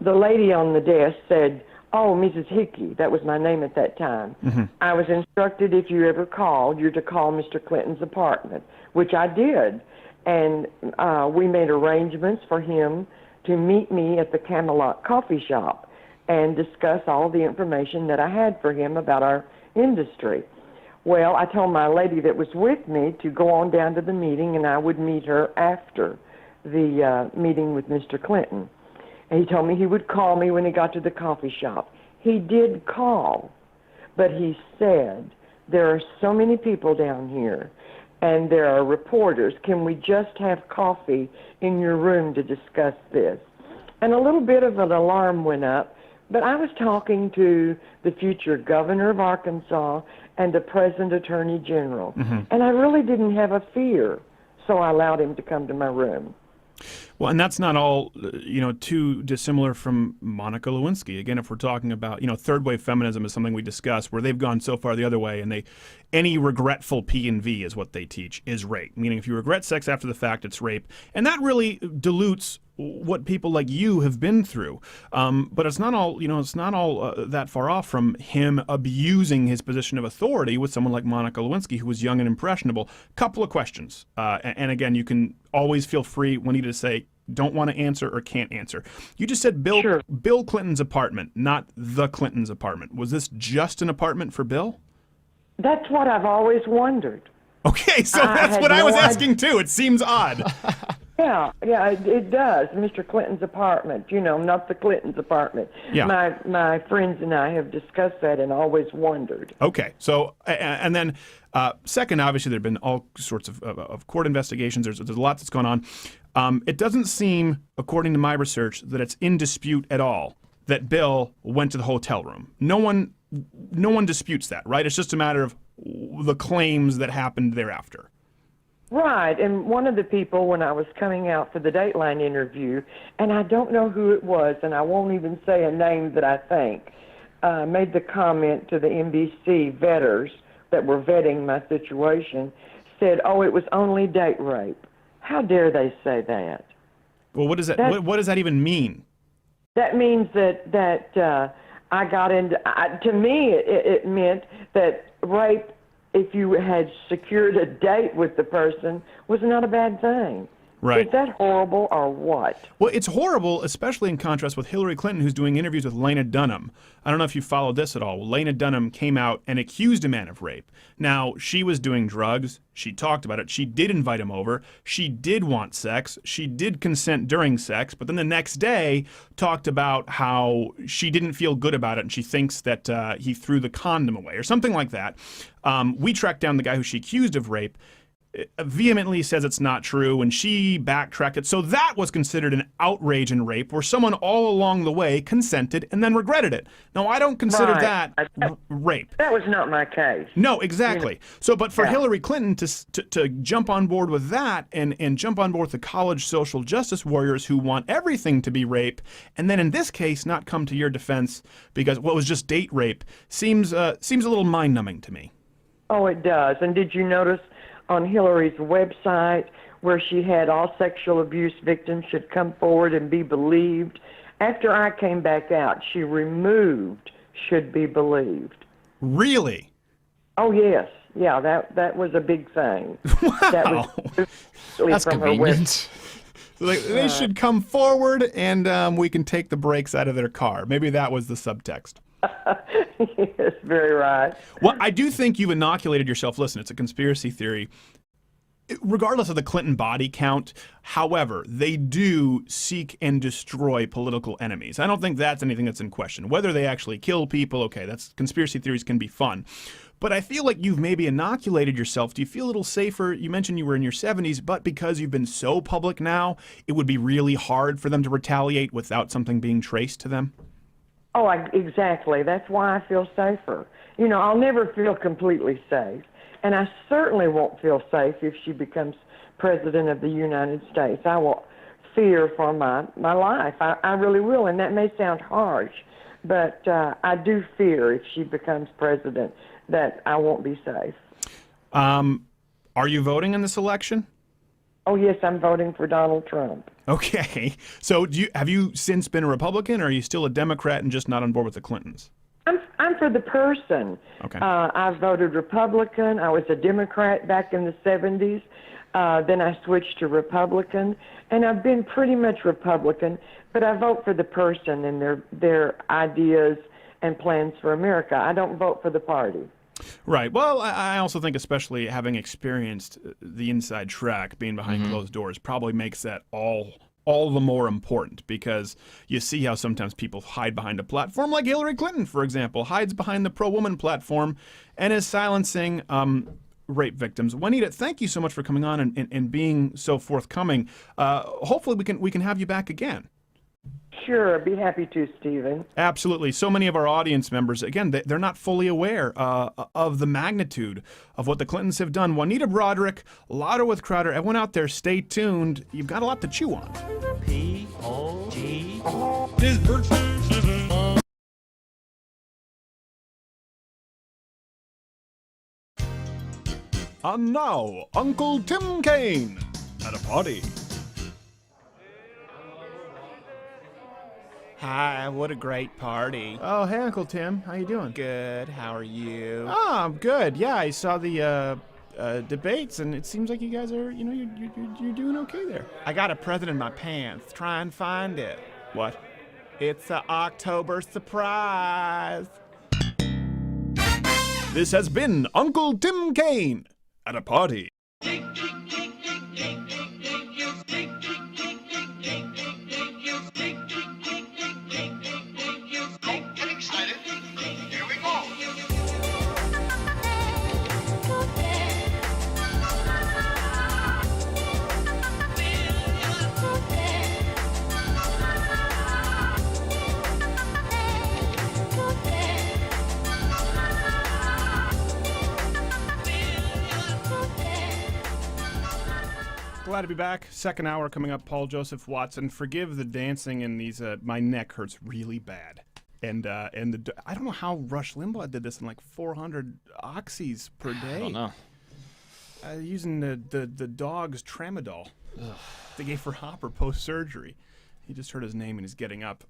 the lady on the desk said, "Oh, Mrs. Hickey," that was my name at that time. "I was instructed if you ever called, you're to call Mr. Clinton's apartment," which I did. And we made arrangements for him to meet me at the Camelot coffee shop and discuss all the information that I had for him about our industry. Well, I told my lady that was with me to go on down to the meeting, and I would meet her after the meeting with Mr. Clinton. And he told me he would call me when he got to the coffee shop. He did call, but he said, "There are so many people down here, and there are reporters. Can we just have coffee in your room to discuss this?" And a little bit of an alarm went up, but I was talking to the future governor of Arkansas and the present attorney general, and I really didn't have a fear, so I allowed him to come to my room. Well, and that's not all, too dissimilar from Monica Lewinsky. Again, if we're talking about, third wave feminism is something we discuss where they've gone so far the other way, and any regretful P&V is what they teach is rape. Meaning, if you regret sex after the fact, it's rape, and that really dilutes what people like you have been through. But it's not all, that far off from him abusing his position of authority with someone like Monica Lewinsky, who was young and impressionable. Couple of questions, and again, you can always feel free, Juanita, to say don't want to answer or can't answer. You just said Bill Clinton's apartment, not the Clinton's apartment. Was this just an apartment for Bill? That's what I've always wondered. Okay, so that's what I was asking too. It seems odd. Yeah, it does. Mr. Clinton's apartment, not the Clinton's apartment. Yeah. My friends and I have discussed that and always wondered. Okay, so, and then second, obviously there have been all sorts of court investigations. There's a lot that's gone on. It doesn't seem, according to my research, that it's in dispute at all that Bill went to the hotel room. No one disputes that, right? It's just a matter of the claims that happened thereafter. Right, and one of the people, when I was coming out for the Dateline interview, and I don't know who it was, and I won't even say a name that I think, made the comment to the NBC vetters that were vetting my situation, said, "Oh, it was only date rape." How dare they say that? Well, what does that? What does that even mean? That means that I got into. To me, it meant that rape, if you had secured a date with the person, was not a bad thing. Right. Is that horrible or what? Well, it's horrible, especially in contrast with Hillary Clinton, who's doing interviews with Lena Dunham. I don't know if you followed this at all. Well, Lena Dunham came out and accused a man of rape. Now, she was doing drugs. She talked about it. She did invite him over. She did want sex. She did consent during sex. But then the next day talked about how she didn't feel good about it and she thinks that he threw the condom away or something like that. We tracked down the guy who she accused of rape. Vehemently says it's not true, and she backtracked it. So that was considered an outrage and rape, where someone all along the way consented and then regretted it. Now, I don't consider that rape. That was not my case. No, exactly. So, but for Hillary Clinton to jump on board with that and jump on board with the college social justice warriors who want everything to be rape, and then in this case not come to your defense because what was just date rape seems a little mind-numbing to me. Oh, it does. And did you notice on Hillary's website where she had all sexual abuse victims should come forward and be believed? After I came back out, she removed should be believed. Really? Oh, yes. Yeah, that was a big thing. Wow. That was That's from convenient. They should come forward and we can take the brakes out of their car. Maybe that was the subtext. Yes, very right. Well, I do think you've inoculated yourself. Listen, it's a conspiracy theory. Regardless of the Clinton body count, however, they do seek and destroy political enemies. I don't think that's anything that's in question. Whether they actually kill people, okay, that's conspiracy theories can be fun. But I feel like you've maybe inoculated yourself. Do you feel a little safer? You mentioned you were in your 70s, but because you've been so public now, it would be really hard for them to retaliate without something being traced to them? Oh, exactly. That's why I feel safer. I'll never feel completely safe. And I certainly won't feel safe if she becomes president of the United States. I will fear for my life. I really will. And that may sound harsh, but I do fear if she becomes president that I won't be safe. Are you voting in this election? Oh, yes, I'm voting for Donald Trump. Okay. So have you since been a Republican, or are you still a Democrat and just not on board with the Clintons? I'm for the person. Okay. I voted Republican. I was a Democrat back in the 70s. Then I switched to Republican, and I've been pretty much Republican, but I vote for the person and their ideas and plans for America. I don't vote for the party. Right. Well, I also think, especially having experienced the inside track, being behind closed doors, probably makes that all the more important, because you see how sometimes people hide behind a platform, like Hillary Clinton, for example, hides behind the pro-woman platform and is silencing rape victims. Juanita, thank you so much for coming on and being so forthcoming. Hopefully we can have you back again. Sure, I'd be happy to, Stephen. Absolutely. So many of our audience members, again, they're not fully aware of the magnitude of what the Clintons have done. Juanita Broaddrick, Louder with Crowder. Everyone out there, stay tuned. You've got a lot to chew on. P-O-G. And now, Uncle Tim Kaine at a party. Hi, what a great party. Oh, hey, Uncle Tim. How you doing? Good, how are you? Oh, I'm good. Yeah, I saw the debates, and it seems like you guys are, you're doing okay there. I got a present in my pants. Try and find it. What? It's an October surprise. This has been Uncle Tim Kaine at a party. Glad to be back. Second hour coming up. Paul Joseph Watson. Forgive the dancing in these. My neck hurts really bad, and I don't know how Rush Limbaugh did this in like 400 oxys per day. I don't know. Using the dog's tramadol they gave for Hopper post surgery. He just heard his name and he's getting up.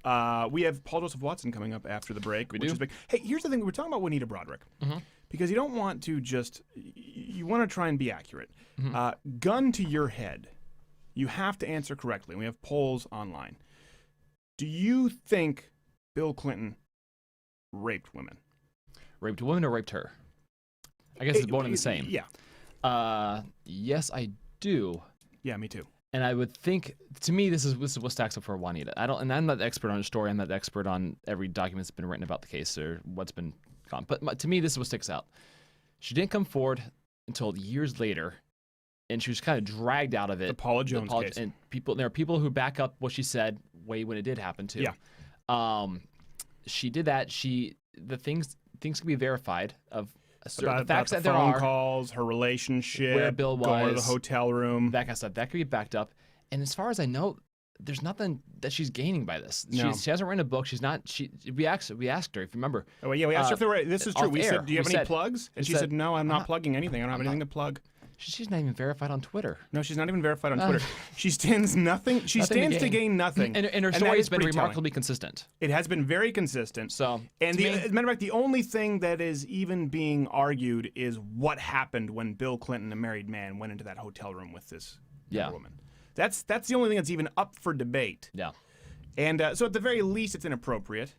We have Paul Joseph Watson coming up after the break, which is big. Hey, here's the thing. We're talking about Juanita Broaddrick. Because you don't want to you want to try and be accurate. Gun to your head, you have to answer correctly. We have polls online. Do you think Bill Clinton raped women? Raped women or raped her? I guess it's one and the same. Yeah. Yes, I do. Yeah, me too. And I would think, to me, this is what stacks up for Juanita. And I'm not the expert on the story. I'm not the expert on every document that's been written about the case or what's been gone. But to me, this is what sticks out. She didn't come forward until years later, and she was kind of dragged out of it. The Paula Jones case. And there are people who back up what she said way when it did happen too. Yeah. She did that. The things can be verified of about facts that the there phone are, calls, her relationship, where Bill was, going to the hotel room, that kind of stuff. That could be backed up. And as far as I know, there's nothing that she's gaining by this. No. She hasn't written a book. She's not. We asked her, if you remember. Oh yeah, we asked her if they were. This is true. We air, said, "Do you have any plugs?" And she said, "No, I'm not plugging anything. I don't have anything to plug." She's not even verified on Twitter. No, she's not even verified on Twitter. She stands nothing. She stands to gain nothing. And her story has been remarkably consistent. It has been very consistent. So, and as a matter of fact, the only thing that is even being argued is what happened when Bill Clinton, a married man, went into that hotel room with this woman. That's the only thing that's even up for debate. Yeah. And so at the very least, it's inappropriate.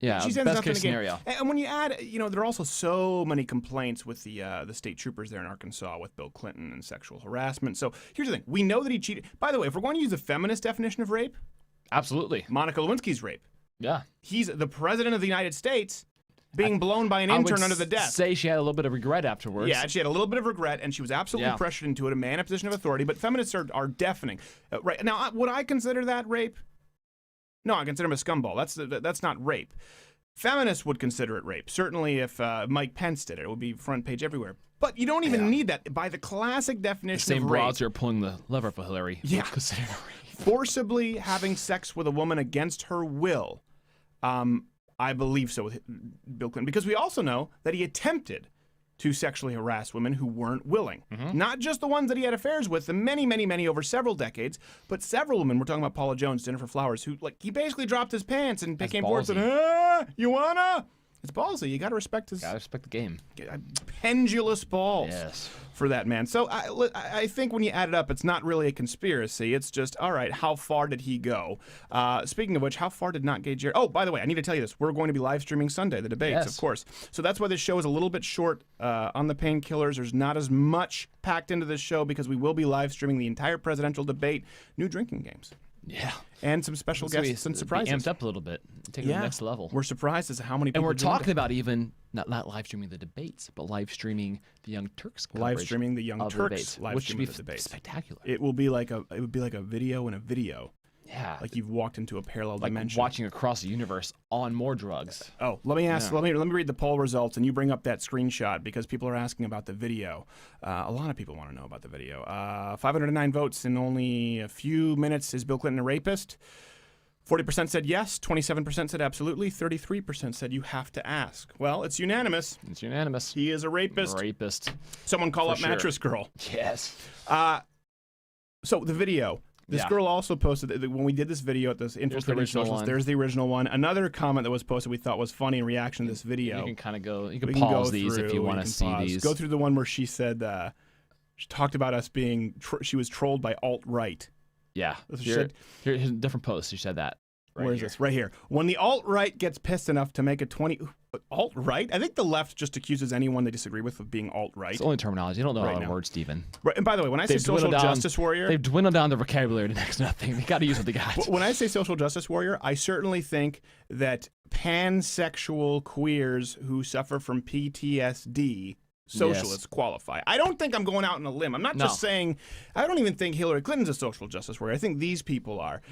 Yeah, she best case scenario. And when you add, there are also so many complaints with the state troopers there in Arkansas with Bill Clinton and sexual harassment. So here's the thing. We know that he cheated. By the way, if we're going to use the feminist definition of rape. Absolutely. Monica Lewinsky's rape. Yeah. He's the president of the United States being blown by an intern under the desk. Say she had a little bit of regret afterwards. Yeah, she had a little bit of regret, and she was absolutely pressured into it, a man in a position of authority. But feminists are deafening. Right now, would I consider that rape? No, I consider him a scumball. That's not rape. Feminists would consider it rape. Certainly if Mike Pence did it would be front page everywhere. But you don't even need that. By the classic definition of rape. The same broads are pulling the lever for Hillary. Yeah. Forcibly having sex with a woman against her will. I believe so with Bill Clinton. Because we also know that he attempted to sexually harass women who weren't willing. Not just the ones that he had affairs with, the many, many, many over several decades, but several women. We're talking about Paula Jones, Jennifer Flowers, who, like, he basically dropped his pants and came forward and said, you wanna? It's ballsy. You got to respect his... Got to respect the game. Pendulous balls. Yes. For that man. So I think when you add it up, it's not really a conspiracy. It's just, all right, how far did he go? Speaking of which, how far did Not Gay Jerry... Oh, by the way, I need to tell you this. We're going to be live streaming Sunday, the debates, of course. So that's why this show is a little bit short on the painkillers. There's not as much packed into this show because we will be live streaming the entire presidential debate, new drinking games. Yeah. And some special guests and surprises. Amped up a little bit. Take it to the next level. We're surprised as to how many people. And we're talking about even not live streaming the debates, but live streaming the Young Turks coverage. Live streaming the Young Turks debates, live which streaming would be the debates. Spectacular. It would be like a video in a video. Yeah. Like you've walked into a parallel like dimension. Watching across the universe on more drugs. Oh, let me ask. Let me read the poll results, and you bring up that screenshot because people are asking about the video. A lot of people want to know about the video. 509 votes in only a few minutes. Is Bill Clinton a rapist? 40% said yes. 27% said absolutely. 33% said you have to ask. Well, it's unanimous. It's unanimous. He is a rapist. Rapist. Someone call up Mattress Girl. Yes. So the video. This girl also posted that when we did this video at this Infiltrating Socialist, there's the original one. Another comment that was posted we thought was funny in reaction to this video. You can kind of go, you can pause these if you want to see these. Go through the one where she said, she talked about us being, she was trolled by alt-right. Yeah. Here's a different post. She said that. Where is this? Right here. When the alt-right gets pissed enough to make a alt-right? I think the left just accuses anyone they disagree with of being alt-right. It's only terminology. You don't know all the words, Stephen. Right. And by the way, when I say social justice warrior... They've dwindled down their vocabulary to next to nothing. They got to use what they got. When I say social justice warrior, I certainly think that pansexual queers who suffer from PTSD... socialists qualify. I don't think I'm going out on a limb. I'm not just saying, I don't even think Hillary Clinton's a social justice warrior. I think these people are.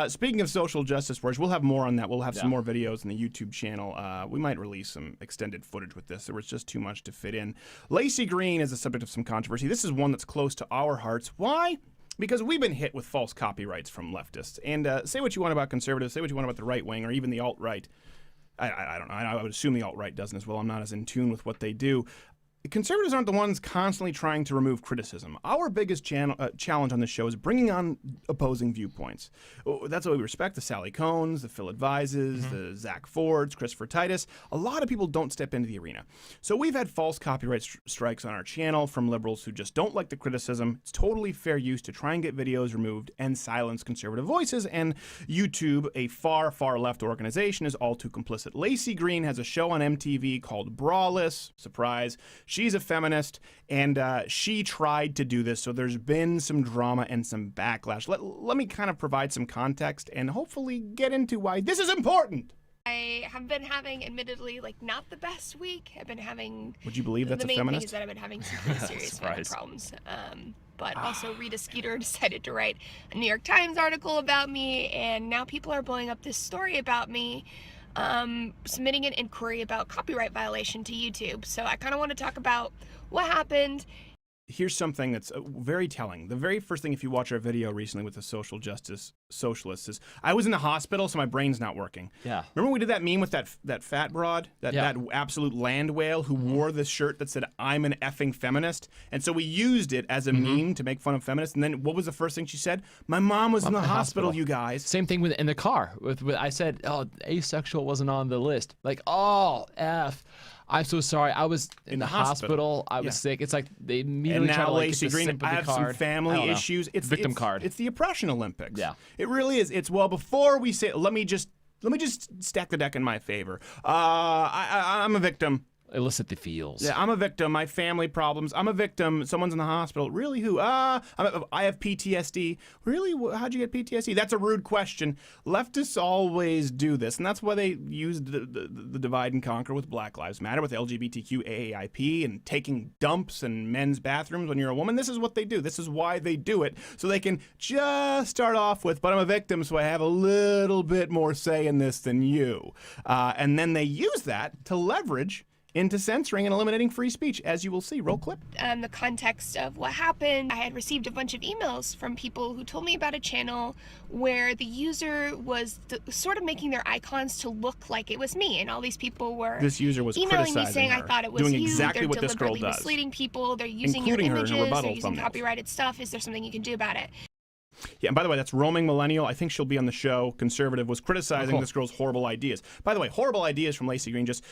Speaking of social justice warriors, we'll have more on that. We'll have some more videos on the YouTube channel. We might release some extended footage with this. There was just too much to fit in. Lacey Green is the subject of some controversy. This is one that's close to our hearts. Why? Because we've been hit with false copyrights from leftists. And say what you want about conservatives, say what you want about the right wing or even the alt-right. I don't know. I would assume the alt-right doesn't as well. I'm not as in tune with what they do. Conservatives aren't the ones constantly trying to remove criticism. Our biggest challenge on this show is bringing on opposing viewpoints. That's why we respect the Sally Cohns, the Phil Advises, the Zach Fords, Christopher Titus. A lot of people don't step into the arena. So we've had false copyright strikes on our channel from liberals who just don't like the criticism. It's totally fair use to try and get videos removed and silence conservative voices. And YouTube, a far, far left organization, is all too complicit. Lacey Green has a show on MTV called Brawless. Surprise. She's a feminist, and she tried to do this, so there's been some drama and some backlash. Let me kind of provide some context and hopefully get into why this is important. I have been having, admittedly, not the best week. I've been having... Would you believe that's a feminist? The main thing is that I've been having some pretty serious mental problems. But also Rita Skeeter decided to write a New York Times article about me, and now people are blowing up this story about me. Submitting an inquiry about copyright violation to YouTube. So I kind of want to talk about what happened. Here's something that's very telling. The very first thing, if you watch our video recently with the social justice socialists, is I was in the hospital, so my brain's not working. Yeah. Remember we did that meme with that fat broad, that absolute land whale who wore this shirt that said, "I'm an effing feminist," and so we used it as a meme to make fun of feminists. And then what was the first thing she said? My mom was in the hospital, you guys. Same thing in the car. With I said, oh, asexual wasn't on the list. Like, oh, F. I'm so sorry. I was in the hospital. I was sick. It's like they immediately try to Lacey get the Green, sympathy I have card. some family issues. It's victim card. It's the oppression Olympics. Yeah. It really is. It's before we say, let me just stack the deck in my favor. I'm a victim. Elicit the feels. Yeah, I'm a victim. My family problems. I'm a victim. Someone's in the hospital. Really? Who? I have PTSD. Really? How'd you get PTSD? That's a rude question. Leftists always do this, and that's why they use the divide and conquer with Black Lives Matter, with LGBTQ AAIP, and taking dumps in men's bathrooms when you're a woman. This is what they do. This is why they do it, so they can just start off with, but I'm a victim, so I have a little bit more say in this than you. And then they use that to leverage into censoring and eliminating free speech, as you will see. Roll clip. The context of what happened, I had received a bunch of emails from people who told me about a channel where the user was sort of making their icons to look like it was me, and all these people were This user was emailing me criticizing saying, her, I thought it was doing you, exactly they're what this girl deliberately does, misleading people, they're using your including her in her images, rebuttal they're using thumbnails. copyrighted stuff, is there something you can do about it? Yeah, and by the way, that's Roaming Millennial. I think she'll be on the show. Conservative was criticizing this girl's horrible ideas. By the way, horrible ideas from Lacey Green. Just,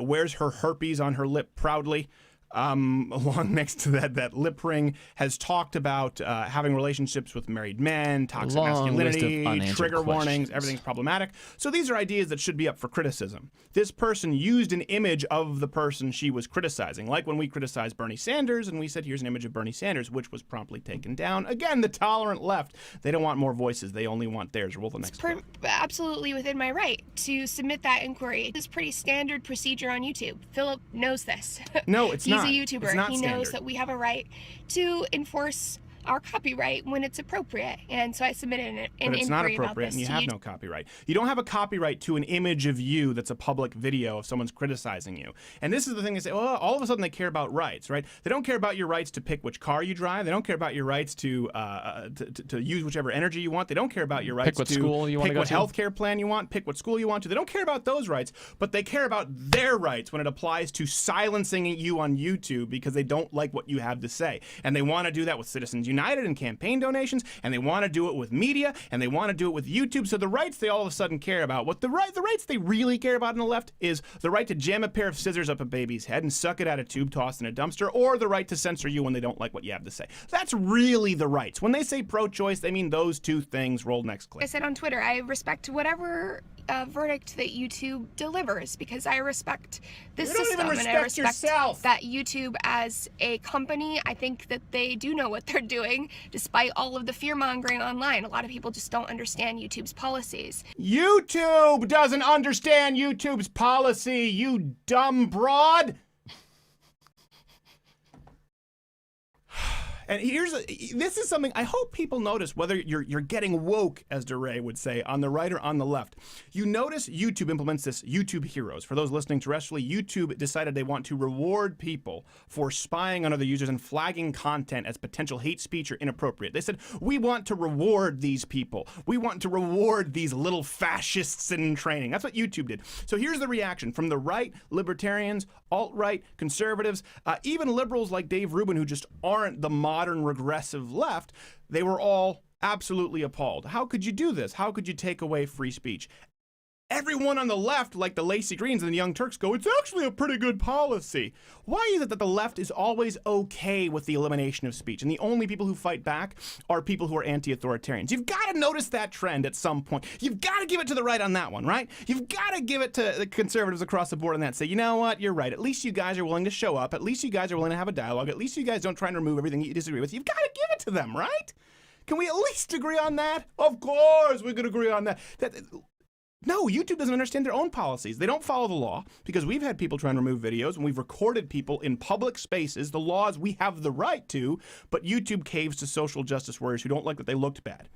wears her herpes on her lip proudly. Along next to that lip ring, has talked about having relationships with married men, toxic masculinity, trigger warnings, everything's problematic. So these are ideas that should be up for criticism. This person used an image of the person she was criticizing, like when we criticized Bernie Sanders and we said, here's an image of Bernie Sanders, which was promptly taken down. Again, the tolerant left, they don't want more voices, they only want theirs. Roll the next clip. Absolutely within my right to submit that inquiry. This is pretty standard procedure on YouTube. Philip knows this. No, it's not. He's a YouTuber. It's not he standard. knows that we have a right to enforce our copyright when it's appropriate. And so I submitted an inquiry about this. But it's not appropriate, and you have no copyright. You don't have a copyright to an image of you that's a public video of someone's criticizing you. And this is the thing they say, well, all of a sudden they care about rights, right? They don't care about your rights to pick which car you drive. They don't care about your rights to use whichever energy you want. They don't care about your rights Pick what to school you want to pick go what to. healthcare plan you want, pick what school you want to. They don't care about those rights, but they care about their rights when it applies to silencing you on YouTube because they don't like what you have to say. And they want to do that with Citizens United and campaign donations, and they want to do it with media, and they want to do it with YouTube. So the rights they all of a sudden care about, the rights they really care about on the left is the right to jam a pair of scissors up a baby's head and suck it out of tube tossed in a dumpster, or the right to censor you when they don't like what you have to say. That's really the rights. When they say pro-choice, they mean those two things. Roll next clip. I said on Twitter, I respect whatever verdict that YouTube delivers because I respect this system and I respect that YouTube as a company. I think that they do know what they're doing despite all of the fear-mongering online. A lot of people just don't understand YouTube's policies. YouTube doesn't understand YouTube's policy, you dumb broad. And this is something I hope people notice, whether you're getting woke, as DeRay would say, on the right or on the left. You notice YouTube implements this YouTube Heroes. For those listening terrestrially, YouTube decided they want to reward people for spying on other users and flagging content as potential hate speech or inappropriate. They said, we want to reward these people. We want to reward these little fascists in training. That's what YouTube did. So here's the reaction from the right, libertarians, alt-right, conservatives, even liberals like Dave Rubin, who just aren't the modern regressive left. They were all absolutely appalled. How could you do this? How could you take away free speech? Everyone on the left, like the Lacey Greens and the Young Turks, go, it's actually a pretty good policy. Why is it that the left is always okay with the elimination of speech, and the only people who fight back are people who are anti-authoritarians? You've got to notice that trend at some point. You've got to give it to the right on that one, right? You've got to give it to the conservatives across the board on that. Say, you know what, you're right. At least you guys are willing to show up. At least you guys are willing to have a dialogue. At least you guys don't try and remove everything you disagree with. You've got to give it to them, right? Can we at least agree on that? Of course we could agree on that. No, YouTube doesn't understand their own policies. They don't follow the law because we've had people try and remove videos and we've recorded people in public spaces, the laws we have the right to, but YouTube caves to social justice warriors who don't like that they looked bad.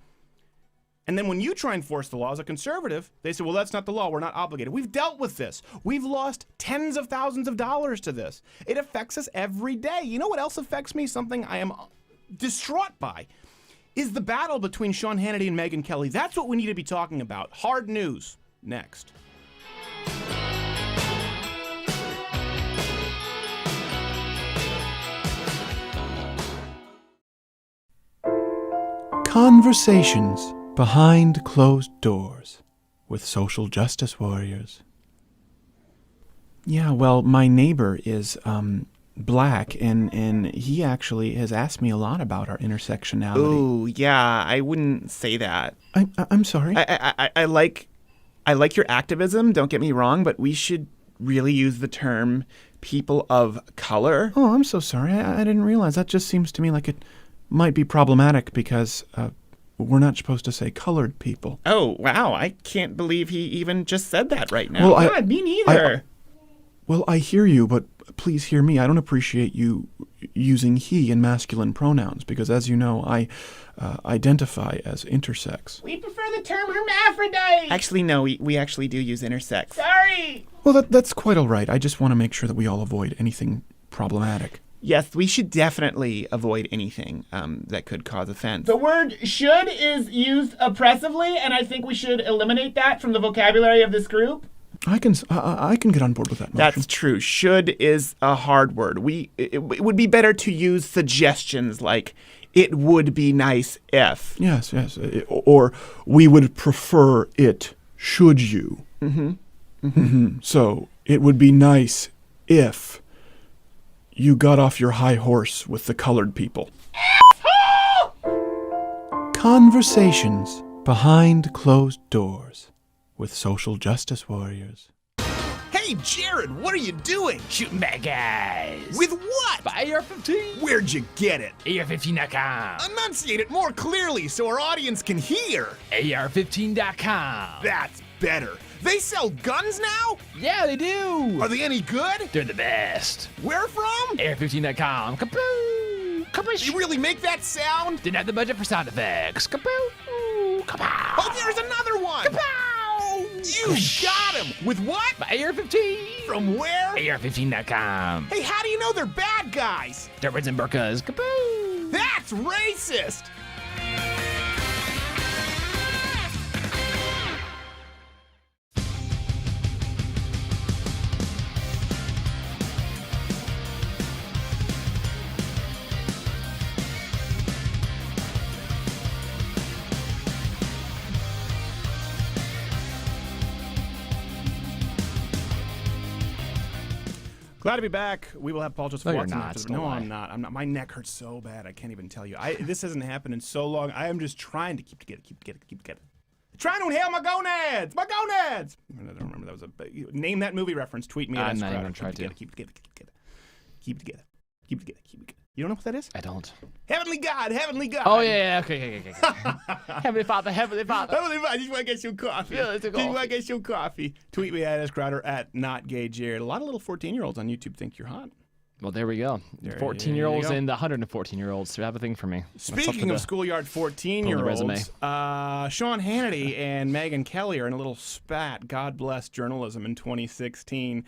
And then when you try and force the law as a conservative, they say, well, that's not the law. We're not obligated. We've dealt with this. We've lost tens of thousands of dollars to this. It affects us every day. You know what else affects me? Something I am distraught by is the battle between Sean Hannity and Megyn Kelly. That's what we need to be talking about. Hard news. Next. Conversations behind closed doors with social justice warriors. Yeah, well, my neighbor is black, and he actually has asked me a lot about our intersectionality. Ooh, yeah, I wouldn't say that. I'm sorry. I like your activism, don't get me wrong, but we should really use the term people of color. Oh, I'm so sorry. I didn't realize. That just seems to me like it might be problematic because we're not supposed to say colored people. Oh, wow. I can't believe he even just said that right now. Well, God, me neither. Well, I hear you, but please hear me. I don't appreciate you using he in masculine pronouns because, as you know, I identify as intersex. We prefer the term hermaphrodite. Actually, no, we actually do use intersex. Sorry. Well, that's quite all right. I just want to make sure that we all avoid anything problematic. Yes, we should definitely avoid anything that could cause offense. The word should is used oppressively, and I think we should eliminate that from the vocabulary of this group. I can get on board with that notion. That's true. Should is a hard word. It would be better to use suggestions like, it would be nice if. Yes. Or we would prefer it, should you. So, it would be nice if you got off your high horse with the colored people. Conversations behind closed doors with social justice warriors. Hey, Jared, what are you doing? Shooting bad guys. With what? By AR-15. Where'd you get it? AR-15.com. Enunciate it more clearly so our audience can hear. AR-15.com. That's better. They sell guns now? Yeah, they do. Are they any good? They're the best. Where from? AR-15.com. Kapoo! Kapish! You really make that sound? Didn't have the budget for sound effects. Kapoo! Kapow! Oh, there's another one! Kapow! You got him! With what? By AR-15. From where? AR-15.com. Hey, how do you know they're bad guys? Turbans and burkas. Kapoo! That's racist! Glad to be back. We will have Paul Joseph Watson. No, I'm not. My neck hurts so bad. I can't even tell you. This hasn't happened in so long. I am just trying to keep together. Trying to inhale my gonads. My gonads. I don't remember. That was a name that movie reference. Tweet me. I'm not even gonna try to. Keep it together. You don't know what that is? I don't. Heavenly God. Oh yeah. Okay. Heavenly Father. Heavenly Father, I just want to get some coffee. Yeah, let's go. Tweet me at Crowder at NotGayJared. A lot of little 14-year-olds on YouTube think you're hot. Well, there we go. 14-year-olds and the 114-year-olds have a thing for me. Speaking of schoolyard 14-year-olds, Sean Hannity and Megyn Kelly are in a little spat. God bless journalism in 2016.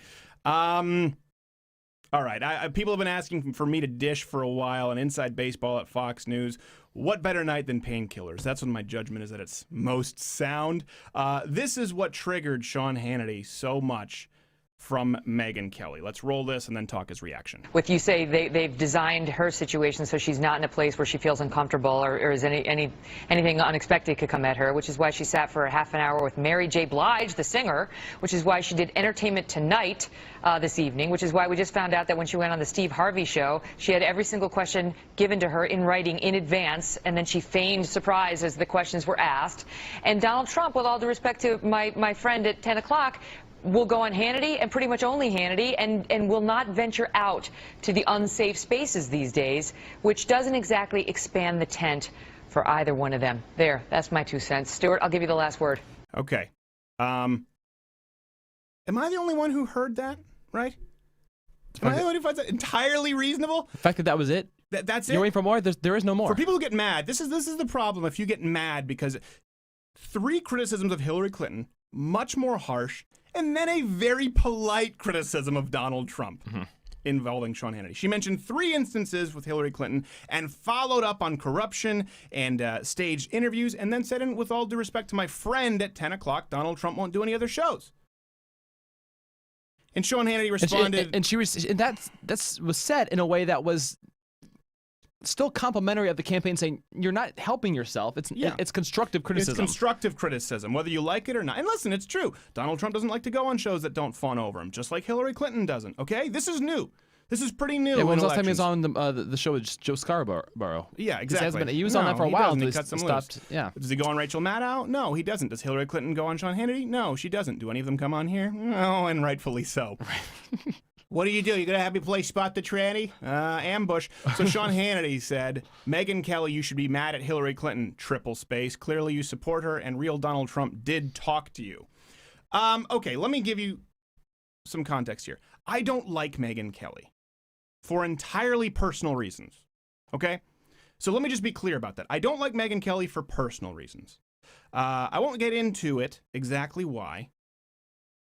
All right, people have been asking for me to dish for a while on Inside Baseball at Fox News. What better night than painkillers? That's when my judgment is at its most sound. This is what triggered Sean Hannity so much from Megyn Kelly. Let's roll this and then talk his reaction. With you say they've designed her situation so she's not in a place where she feels uncomfortable or is anything unexpected could come at her, which is why she sat for a half an hour with Mary J. Blige, the singer, which is why she did Entertainment Tonight this evening, which is why we just found out that when she went on the Steve Harvey show, she had every single question given to her in writing in advance, and then she feigned surprise as the questions were asked. And Donald Trump, with all due respect to my friend at 10 o'clock, will go on Hannity and pretty much only Hannity and will not venture out to the unsafe spaces these days, which doesn't exactly expand the tent for either one of them. There, that's my 2 cents. Stuart, I'll give you the last word. Okay. Am I the only one who heard that, right? Am I the only one who finds that entirely reasonable? The fact that was it? That's it? You're waiting for more? There is no more. For people who get mad, this is the problem. If you get mad because 3 criticisms of Hillary Clinton, much more harsh, and then a very polite criticism of Donald Trump involving Sean Hannity. She mentioned 3 instances with Hillary Clinton and followed up on corruption and staged interviews, and then said, and with all due respect to my friend at 10 o'clock, Donald Trump won't do any other shows. And Sean Hannity responded... That was said in a way that was still complimentary of the campaign, saying you're not helping yourself. It's constructive criticism. It's constructive criticism, whether you like it or not. And listen, it's true. Donald Trump doesn't like to go on shows that don't fawn over him, just like Hillary Clinton doesn't, okay? This is new. This is pretty new. Yeah, when the last time he was on the show with Joe Scarborough? Yeah, exactly. He was on that for a while. He cut some stopped. loose. Yeah. Does he go on Rachel Maddow? No, he doesn't. Does Hillary Clinton go on Sean Hannity? No, she doesn't. Do any of them come on here? No, and rightfully so. What do? You going to have me play Spot the Tranny? Ambush. So Sean Hannity said, Megyn Kelly, you should be mad at Hillary Clinton, triple space. Clearly you support her, and real Donald Trump did talk to you. Okay, let me give you some context here. I don't like Megyn Kelly for entirely personal reasons, okay? So let me just be clear about that. I don't like Megyn Kelly for personal reasons. I won't get into it exactly why,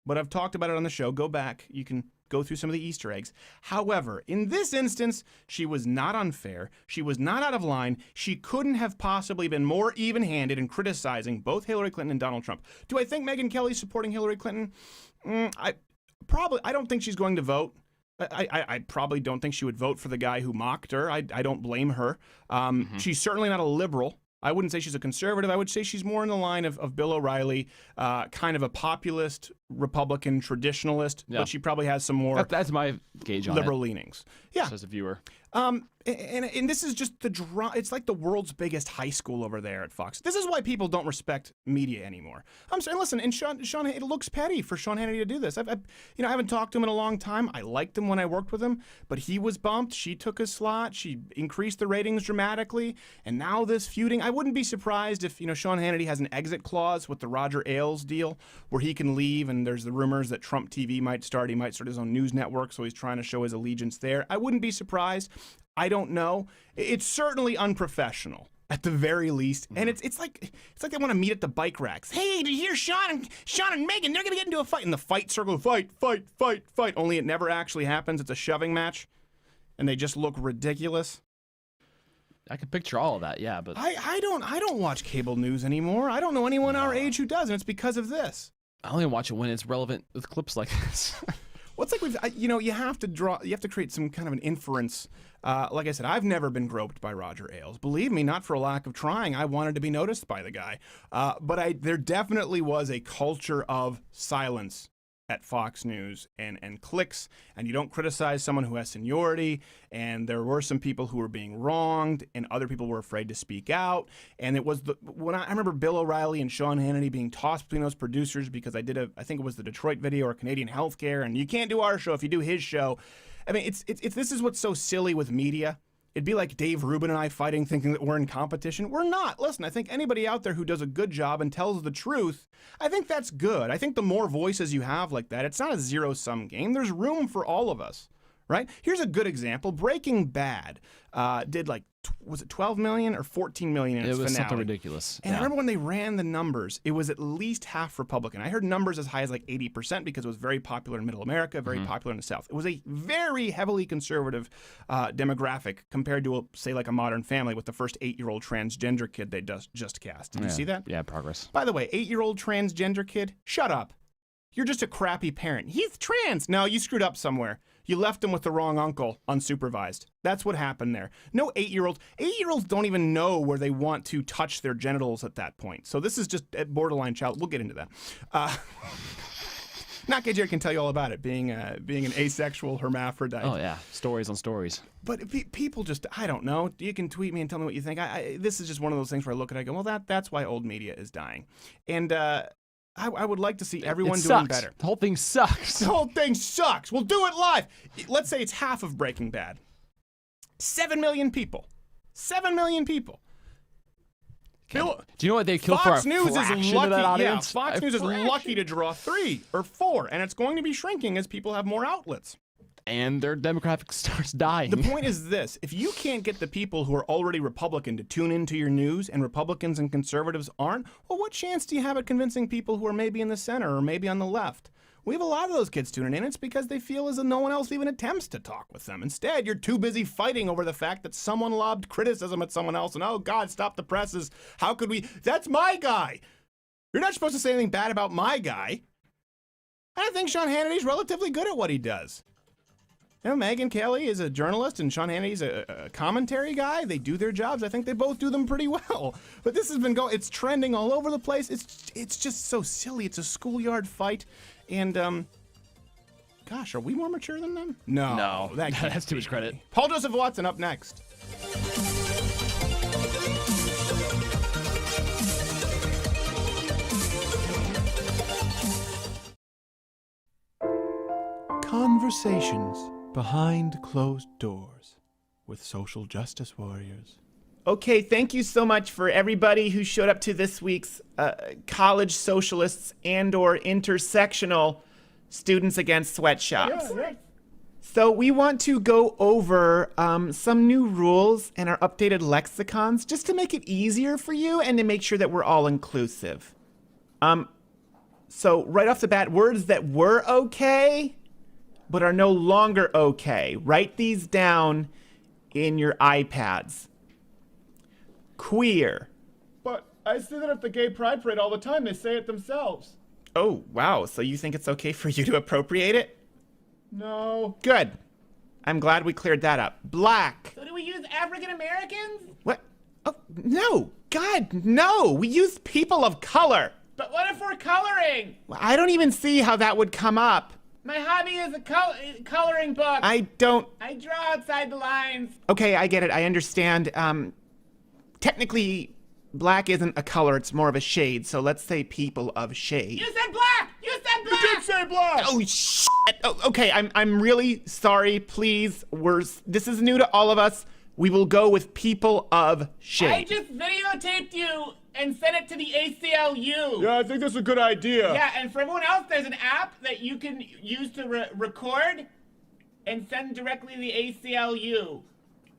but I've talked about it on the show. Go back. You can go through some of the Easter eggs. However, in this instance, she was not unfair. She was not out of line. She couldn't have possibly been more even-handed in criticizing both Hillary Clinton and Donald Trump. Do I think Megyn Kelly's supporting Hillary Clinton? I don't think she's going to vote. I probably don't think she would vote for the guy who mocked her. I don't blame her. She's certainly not a liberal. I wouldn't say she's a conservative. I would say she's more in the line of Bill O'Reilly, kind of a populist, Republican, traditionalist, but she probably has some more that's my gauge on liberal it. leanings. Yeah. Just as a viewer. And this is just it's like the world's biggest high school over there at Fox. This is why people don't respect media anymore. I'm saying, listen, and Sean, it looks petty for Sean Hannity to do this. I haven't talked to him in a long time. I liked him when I worked with him, but he was bumped. She took his slot. She increased the ratings dramatically, and now this feuding. I wouldn't be surprised if Sean Hannity has an exit clause with the Roger Ailes deal, where he can leave. And there's the rumors that Trump TV might start. He might start his own news network, so he's trying to show his allegiance there. I wouldn't be surprised. I don't know. It's certainly unprofessional at the very least, and it's like they want to meet at the bike racks. Hey, did you hear Sean and Megyn? They're gonna get into a fight in the fight circle. Fight. Only it never actually happens. It's a shoving match, and they just look ridiculous. I could picture all of that, yeah, but I don't watch cable news anymore. I don't know anyone our age who does, and it's because of this. I only watch it when it's relevant with clips like this. Well, it's like you have to create some kind of an inference. Like I said, I've never been groped by Roger Ailes. Believe me, not for a lack of trying. I wanted to be noticed by the guy. But there definitely was a culture of silence at Fox News and clicks, and you don't criticize someone who has seniority, and there were some people who were being wronged, and other people were afraid to speak out, and it was I remember Bill O'Reilly and Sean Hannity being tossed between those producers because I think it was the Detroit video or Canadian Healthcare, and you can't do our show if you do his show. I mean, this is what's so silly with media. It'd be like Dave Rubin and I fighting, thinking that we're in competition. We're not. Listen, I think anybody out there who does a good job and tells the truth, I think that's good. I think the more voices you have like that, it's not a zero-sum game. There's room for all of us, right? Here's a good example. Breaking Bad did was it 12 million or 14 million in its finale? It was something ridiculous. And I remember when they ran the numbers, it was at least half Republican. I heard numbers as high as 80% because it was very popular in Middle America, very popular in the South. It was a very heavily conservative demographic compared to, say, like a Modern Family with the first 8-year-old transgender kid they just cast. Did you see that? Yeah, progress. By the way, 8-year-old transgender kid, shut up. You're just a crappy parent. He's trans. No, you screwed up somewhere. You left him with the wrong uncle, unsupervised. That's what happened there. No 8-year-olds. 8-year-olds don't even know where they want to touch their genitals at that point. So this is just a borderline child. We'll get into that. Not KJ can tell you all about it, being an asexual hermaphrodite. Oh, yeah. Stories on stories. But people just, I don't know. You can tweet me and tell me what you think. This is just one of those things where I look at it and I go, well, that's why old media is dying. And I would like to see everyone doing better. The whole thing sucks. The whole thing sucks. We'll do it live. Let's say it's half of Breaking Bad. 7 million people. 7 million people. Do you know what they kill Fox for a News fraction is lucky, of that audience? Yeah, Fox News is lucky to draw 3 or 4, and it's going to be shrinking as people have more outlets. And their demographic starts dying. The point is this. If you can't get the people who are already Republican to tune into your news, and Republicans and conservatives aren't, well, what chance do you have at convincing people who are maybe in the center or maybe on the left? We have a lot of those kids tuning in. It's because they feel as though no one else even attempts to talk with them. Instead, you're too busy fighting over the fact that someone lobbed criticism at someone else, and oh, God, stop the presses. How could we? That's my guy. You're not supposed to say anything bad about my guy. I think Sean Hannity's relatively good at what he does. You know, Megyn Kelly is a journalist and Sean Hannity's a commentary guy. They do their jobs. I think they both do them pretty well. But this has been going, it's trending all over the place. It's just so silly. It's a schoolyard fight. And, gosh, are we more mature than them? No. That's too much credit. Paul Joseph Watson up next. Conversations behind closed doors with social justice warriors. Okay, thank you so much for everybody who showed up to this week's College Socialists and/or Intersectional Students Against Sweatshops. Yeah. So we want to go over some new rules and our updated lexicons just to make it easier for you and to make sure that we're all inclusive. So right off the bat, words that were okay, but are no longer okay. Write these down in your iPads. Queer. But I see that at the gay pride parade all the time. They say it themselves. Oh, wow. So you think it's okay for you to appropriate it? No. Good. I'm glad we cleared that up. Black. So do we use African Americans? What? Oh, no. God, no. We use people of color. But what if we're coloring? Well, I don't even see how that would come up. My hobby is a coloring book. I don't... I draw outside the lines. Okay, I get it. I understand. Technically, black isn't a color. It's more of a shade. So let's say people of shade. You said black! You said black! You did say black! Oh, shit. Oh, okay, I'm really sorry. Please, this is new to all of us. We will go with people of shade. I just videotaped you and sent it to the ACLU. Yeah, I think that's a good idea. Yeah, and for everyone else, there's an app that you can use to record and send directly to the ACLU.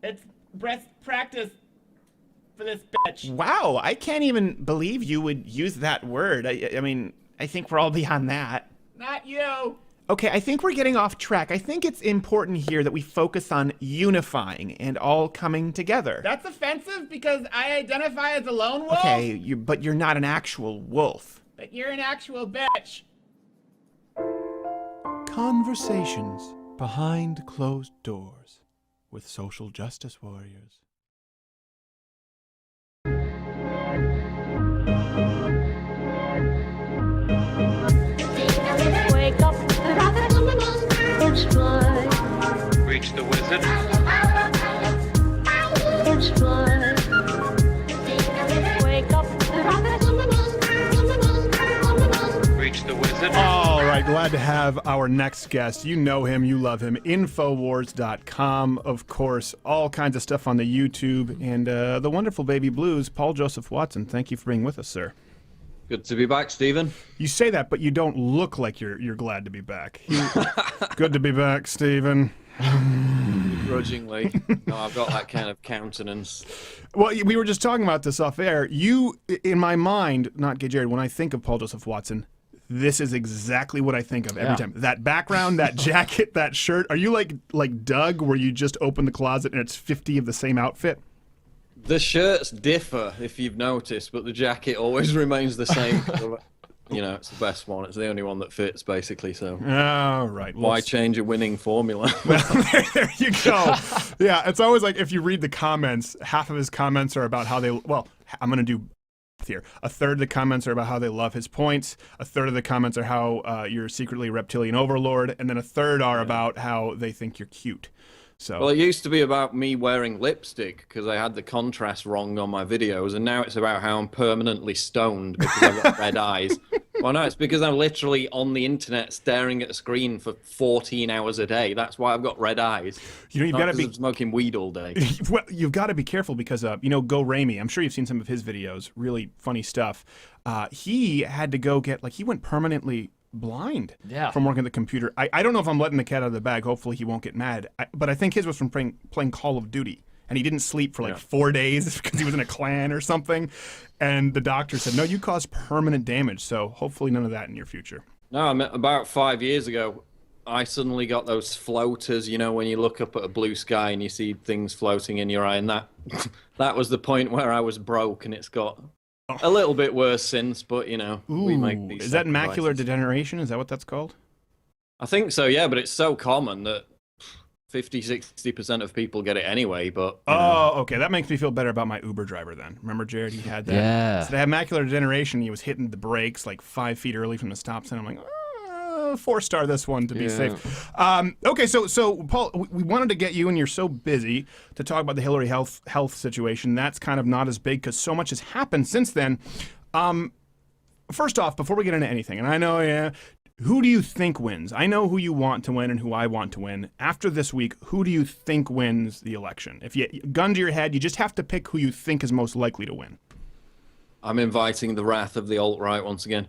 It's best practice for this bitch. Wow, I can't even believe you would use that word. I mean, I think we're all beyond that. Not you. Okay, I think we're getting off track. I think it's important here that we focus on unifying and all coming together. That's offensive because I identify as a lone wolf. Okay, but you're not an actual wolf. But you're an actual bitch. Conversations behind closed doors with social justice warriors. Wake up, it's fly. Reach the wizard. It's fly. Wake up, Reach the wizard. All right, glad to have our next guest. You know him, you love him. Infowars.com, of course. All kinds of stuff on the YouTube. And the wonderful Baby Blues, Paul Joseph Watson. Thank you for being with us, sir. Good to be back, Stephen. You say that, but you don't look like you're glad to be back. Good to be back, Stephen. Begrudgingly. No, I've got that kind of countenance. Well, we were just talking about this off air. You, in my mind, not Gay Jared, when I think of Paul Joseph Watson, this is exactly what I think of every time. That background, that jacket, that shirt. Are you like Doug, where you just open the closet and it's 50 of the same outfit? The shirts differ, if you've noticed, but the jacket always remains the same. You know, it's the best one. It's the only one that fits, basically. So, all right. Why change a winning formula? Well, there you go. Yeah, it's always like if you read the comments, half of his comments are about how they. Well, I'm going to do here. A third of the comments are about how they love his points. A third of the comments are how you're secretly a reptilian overlord, and then a third are about how they think you're cute. So. Well, it used to be about me wearing lipstick because I had the contrast wrong on my videos, and now it's about how I'm permanently stoned because I've got red eyes. Well, no, it's because I'm literally on the internet staring at a screen for 14 hours a day. That's why I've got red eyes. You know, you've got to be smoking weed all day. Well, you've got to be careful because, you know, Go Raimi. I'm sure you've seen some of his videos. Really funny stuff. He had to go get he went permanently blind from working at the computer. I don't know if I'm letting the cat out of the bag. Hopefully he won't get mad. But I think his was from playing Call of Duty. And he didn't sleep for 4 days because he was in a clan or something. And the doctor said, no, you caused permanent damage. So hopefully none of that in your future. No, about 5 years ago, I suddenly got those floaters, you know, when you look up at a blue sky and you see things floating in your eye. And that was the point where I was broke, and it's got a little bit worse since, but, you know, we make these Is that macular sacrifices. degeneration? Is that what that's called? I think so, yeah, but it's so common that 50-60% of people get it anyway, but... Okay, that makes me feel better about my Uber driver then. Remember, Jared, he had that? Yeah. So they had macular degeneration. He was hitting the brakes 5 feet early from the stop sign. I'm like, 4-star this one to be safe. Okay, so Paul, we wanted to get you, and you're so busy, to talk about the Hillary health situation. That's kind of not as big because so much has happened since then. First off, before we get into anything, and I know, who do you think wins? I know who you want to win and who I want to win. After this week, who do you think wins the election? If you gun to your head, you just have to pick who you think is most likely to win. I'm inviting the wrath of the alt-right once again.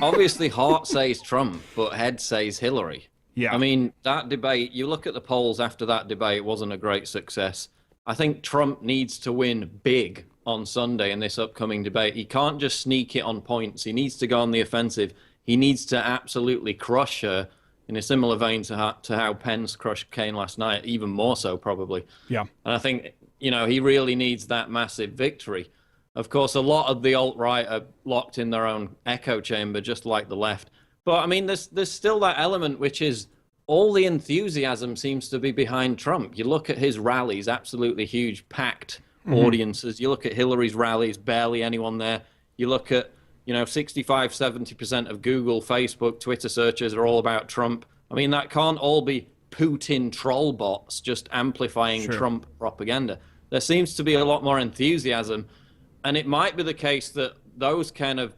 Obviously, heart says Trump, but head says Hillary. Yeah. I mean, that debate, you look at the polls after that debate, it wasn't a great success. I think Trump needs to win big on Sunday in this upcoming debate. He can't just sneak it on points. He needs to go on the offensive. he needs to absolutely crush her in a similar vein to how Pence crushed Kane last night, even more so probably. Yeah. And I think, you know, he really needs that massive victory. Of course, a lot of the alt-right are locked in their own echo chamber, just like the left. But, I mean, there's still that element, which is all the enthusiasm seems to be behind Trump. You look at his rallies, absolutely huge, packed audiences. You look at Hillary's rallies, barely anyone there. You look at, you know, 65, 70% of Google, Facebook, Twitter searches are all about Trump. I mean, that can't all be Putin troll bots just amplifying Trump propaganda. There seems to be a lot more enthusiasm. And it might be the case that those kind of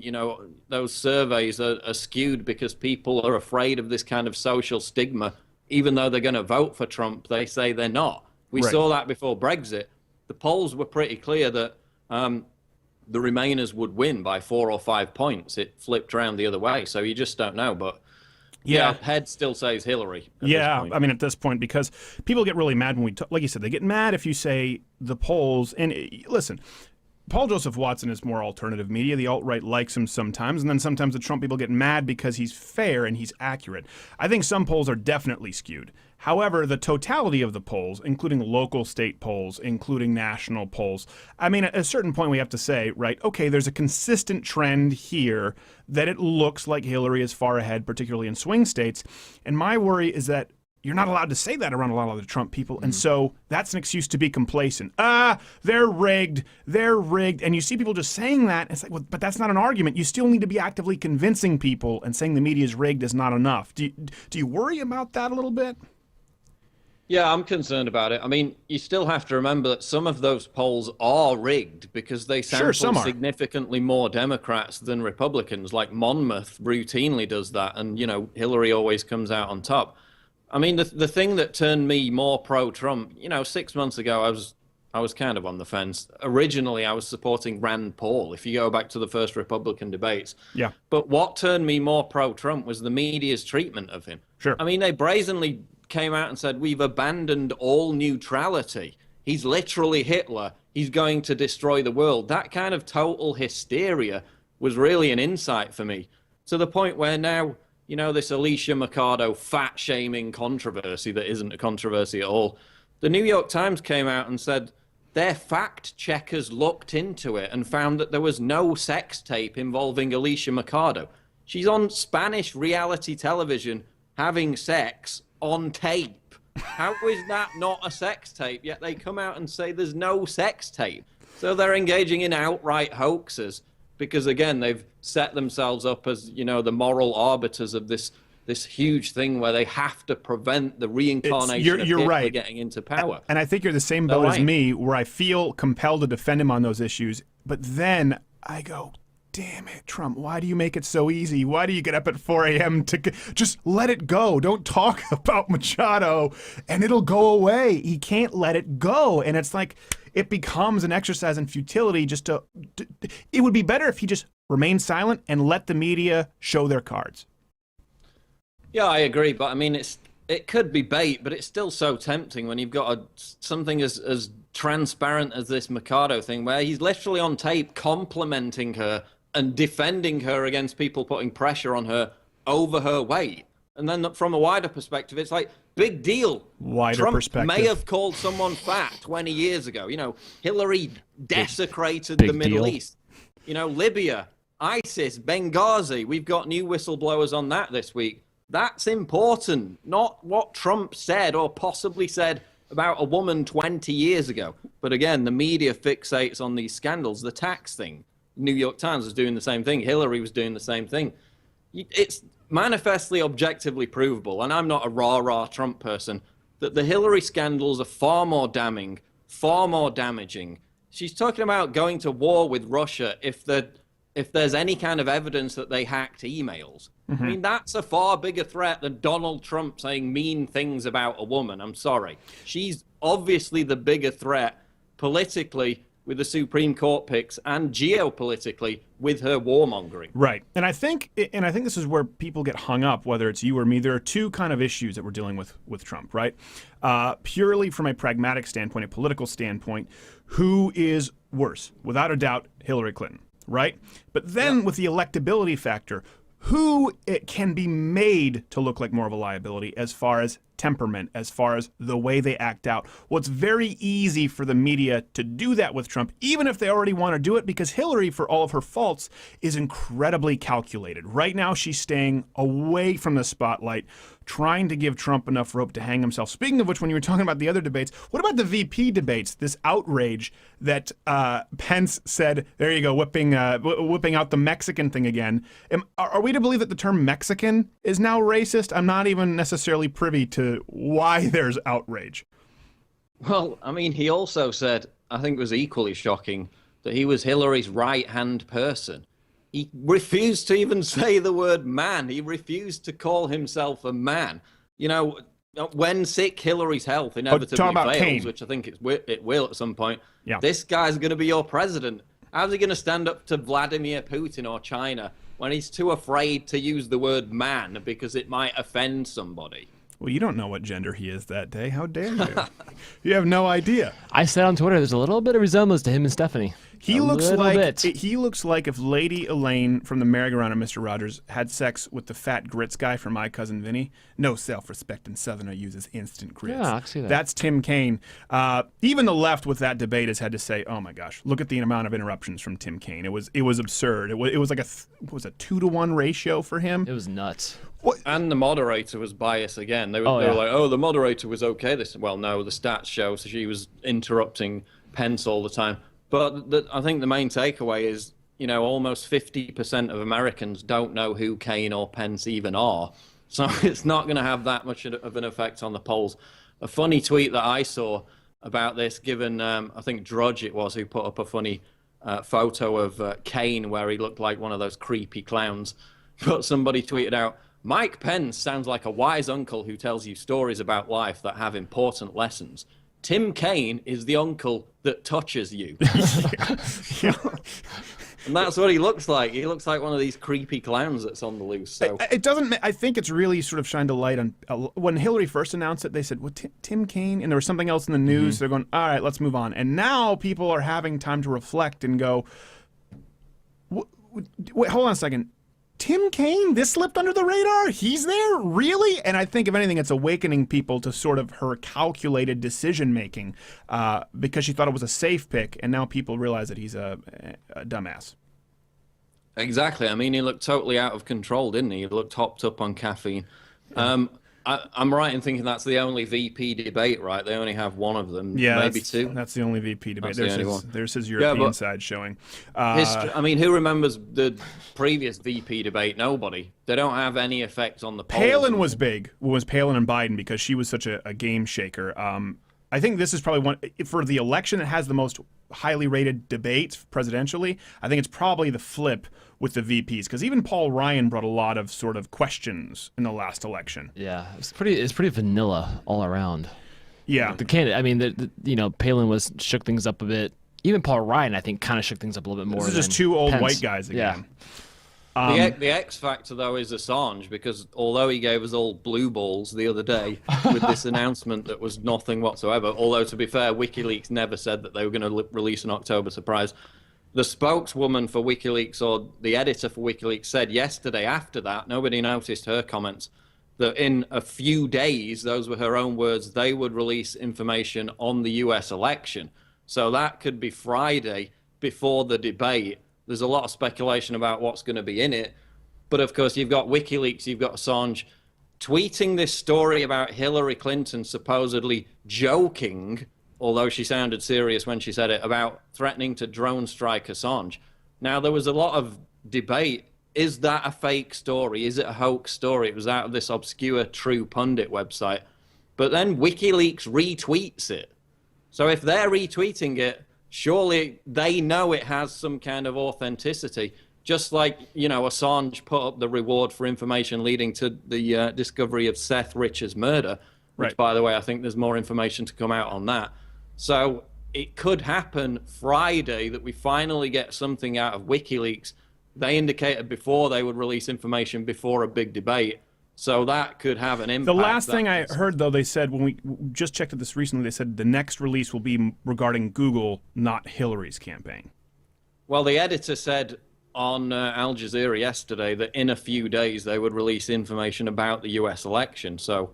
you know, those surveys are skewed because people are afraid of this kind of social stigma. Even though they're going to vote for Trump, they say they're not. We saw that before Brexit. The polls were pretty clear that the Remainers would win by 4 or 5 points. It flipped around the other way, so you just don't know. But yeah, head still says Hillary. Yeah, I mean, at this point, because people get really mad when we like you said, they get mad if you say the polls. And listen, Paul Joseph Watson is more alternative media. The alt-right likes him sometimes, and then sometimes the Trump people get mad because he's fair and he's accurate. I think some polls are definitely skewed. However, the totality of the polls, including local state polls, including national polls, I mean, at a certain point we have to say, right, okay, there's a consistent trend here that it looks like Hillary is far ahead, particularly in swing states. And my worry is that you're not allowed to say that around a lot of the Trump people. And so that's an excuse to be complacent. They're rigged. They're rigged. And you see people just saying that. It's like, well, but that's not an argument. You still need to be actively convincing people, and saying the media is rigged is not enough. Do you worry about that a little bit? Yeah, I'm concerned about it. I mean, you still have to remember that some of those polls are rigged because they sample significantly more Democrats than Republicans. Like Monmouth routinely does that, and, you know, Hillary always comes out on top. I mean, the thing that turned me more pro-Trump, you know, 6 months ago, I was kind of on the fence. Originally, I was supporting Rand Paul, if you go back to the first Republican debates. Yeah. But what turned me more pro-Trump was the media's treatment of him. Sure. I mean, they brazenly came out and said, we've abandoned all neutrality. He's literally Hitler. He's going to destroy the world. That kind of total hysteria was really an insight for me, to the point where now, you know, this Alicia Mercado fat-shaming controversy that isn't a controversy at all. The New York Times came out and said their fact-checkers looked into it and found that there was no sex tape involving Alicia Mercado. She's on Spanish reality television having sex on tape. How is that not a sex tape? Yet they come out and say there's no sex tape. So they're engaging in outright hoaxes because, again, they've set themselves up as, you know, the moral arbiters of this huge thing where they have to prevent the reincarnation of Hitler getting into power. And I think you're the same boat as me, where I feel compelled to defend him on those issues, but then I go, damn it, Trump, why do you make it so easy? Why do you get up at 4 a.m. to just let it go? Don't talk about Machado and it'll go away. He can't let it go. And it's like, it becomes an exercise in futility just to it would be better if he just remained silent and let the media show their cards. Yeah, I agree. But I mean, it could be bait, but it's still so tempting when you've got something as transparent as this Mercado thing, where he's literally on tape complimenting her and defending her against people putting pressure on her over her weight. And then from a wider perspective, it's like, big deal. Trump may have called someone fat 20 years ago. You know, Hillary desecrated the Middle East. You know, Libya, ISIS, Benghazi. We've got new whistleblowers on that this week. That's important, not what Trump said or possibly said about a woman 20 years ago. But again, the media fixates on these scandals. The tax thing, New York Times was doing the same thing. Hillary was doing the same thing. It's manifestly objectively provable, and I'm not a rah-rah Trump person, that the Hillary scandals are far more damning, far more damaging. She's talking about going to war with Russia if there's any kind of evidence that they hacked emails. I mean, that's a far bigger threat than Donald Trump saying mean things about a woman. I'm sorry. She's obviously the bigger threat politically with the Supreme Court picks and geopolitically with her warmongering. Right. And I think this is where people get hung up, whether it's you or me. There are two kind of issues that we're dealing with Trump, right? Purely from a pragmatic standpoint, a political standpoint, who is worse? Without a doubt, Hillary Clinton. right? But then with the electability factor, who it can be made to look like more of a liability as far as temperament, as far as the way they act out. Well, it's very easy for the media to do that with Trump, even if they already want to do it, because Hillary, for all of her faults, is incredibly calculated. Right now, she's staying away from the spotlight, trying to give Trump enough rope to hang himself. Speaking of which, when you were talking about the other debates, what about the VP debates? This outrage that Pence said, there you go, whipping out the Mexican thing again. Are we to believe that the term Mexican is now racist? I'm not even necessarily privy to why there's outrage. Well, I mean, he also said, I think it was equally shocking, that he was Hillary's right-hand person. He refused to even say the word man. He refused to call himself a man. You know, when sick Hillary's health inevitably fails, Kane. which I think it will at some point, this guy's going to be your president. How's he going to stand up to Vladimir Putin or China when he's too afraid to use the word man because it might offend somebody? Well, you don't know what gender he is that day. How dare you? You have no idea. I said on Twitter, there's a little bit of resemblance to him and Stephanie. He looks like if Lady Elaine from the merry-go-round of Mr. Rogers had sex with the fat grits guy from My Cousin Vinny. No self-respecting Southerner uses instant grits. Yeah, I can see that. That's Tim Kaine. Even the left with that debate has had to say, "Oh my gosh, look at the amount of interruptions from Tim Kaine. It was absurd. It was like a 2-to-1 ratio for him. It was nuts." And the moderator was biased again. They were like, "Oh, the moderator was okay." Well, no, the stats show so she was interrupting Pence all the time. But I think the main takeaway is, you know, almost 50% of Americans don't know who Kaine or Pence even are. So it's not going to have that much of an effect on the polls. A funny tweet that I saw about this, given, I think Drudge it was, who put up a funny photo of Kaine where he looked like one of those creepy clowns. But somebody tweeted out, "Mike Pence sounds like a wise uncle who tells you stories about life that have important lessons. Tim Kaine is the uncle that touches you." And that's what he looks like. He looks like one of these creepy clowns that's on the loose. So it doesn't. I think it's really sort of shined a light on when Hillary first announced it. They said, "Well, Tim Kaine," and there was something else in the news. So they're going, "All right, let's move on." And now people are having time to reflect and go, "Wait, hold on a second. Tim Kaine, this slipped under the radar? He's there? Really?" And I think, if anything, it's awakening people to sort of her calculated decision-making because she thought it was a safe pick, and now people realize that he's a dumbass. Exactly. I mean, he looked totally out of control, didn't he? He looked hopped up on caffeine. I'm right in thinking that's the only VP debate, right? They only have one of them, maybe two. That's the only VP debate. There's his Yeah, European side showing. I mean, who remembers the previous VP debate? Nobody. They don't have any effect on the polls. Palin was big. Was Palin and Biden, because she was such a game shaker. I think this is probably one for the election that has the most highly rated debates presidentially. I think it's probably the flip with the VPs, because even Paul Ryan brought a lot of sort of questions in the last election. Yeah, it's pretty vanilla all around. Yeah, the candidate. I mean, Palin shook things up a bit. Even Paul Ryan, I think, kind of shook things up a little bit more. This is just two old white guys again. Yeah. The X factor, though, is Assange, because although he gave us all blue balls the other day with this announcement that was nothing whatsoever, although, to be fair, WikiLeaks never said that they were going to release an October surprise. The spokeswoman for WikiLeaks, or the editor for WikiLeaks, said yesterday after that, nobody noticed her comments, that in a few days, those were her own words, they would release information on the US election. So that could be Friday before the debate. There's a lot of speculation about what's going to be in it. But of course, you've got WikiLeaks, you've got Assange tweeting this story about Hillary Clinton supposedly joking, although she sounded serious when she said it, about threatening to drone strike Assange. Now, there was a lot of debate. Is that a fake story? Is it a hoax story? It was out of this obscure True Pundit website. But then WikiLeaks retweets it. So if they're retweeting it, surely they know it has some kind of authenticity. Just like, Assange put up the reward for information leading to the discovery of Seth Rich's murder, which, by the way, I think there's more information to come out on that. So it could happen Friday that we finally get something out of WikiLeaks. They indicated before they would release information before a big debate. So that could have an impact. The last thing I heard, though, they said, when we just checked this recently, they said the next release will be regarding Google, not Hillary's campaign. Well, the editor said on Al Jazeera yesterday that in a few days they would release information about the U.S. election. So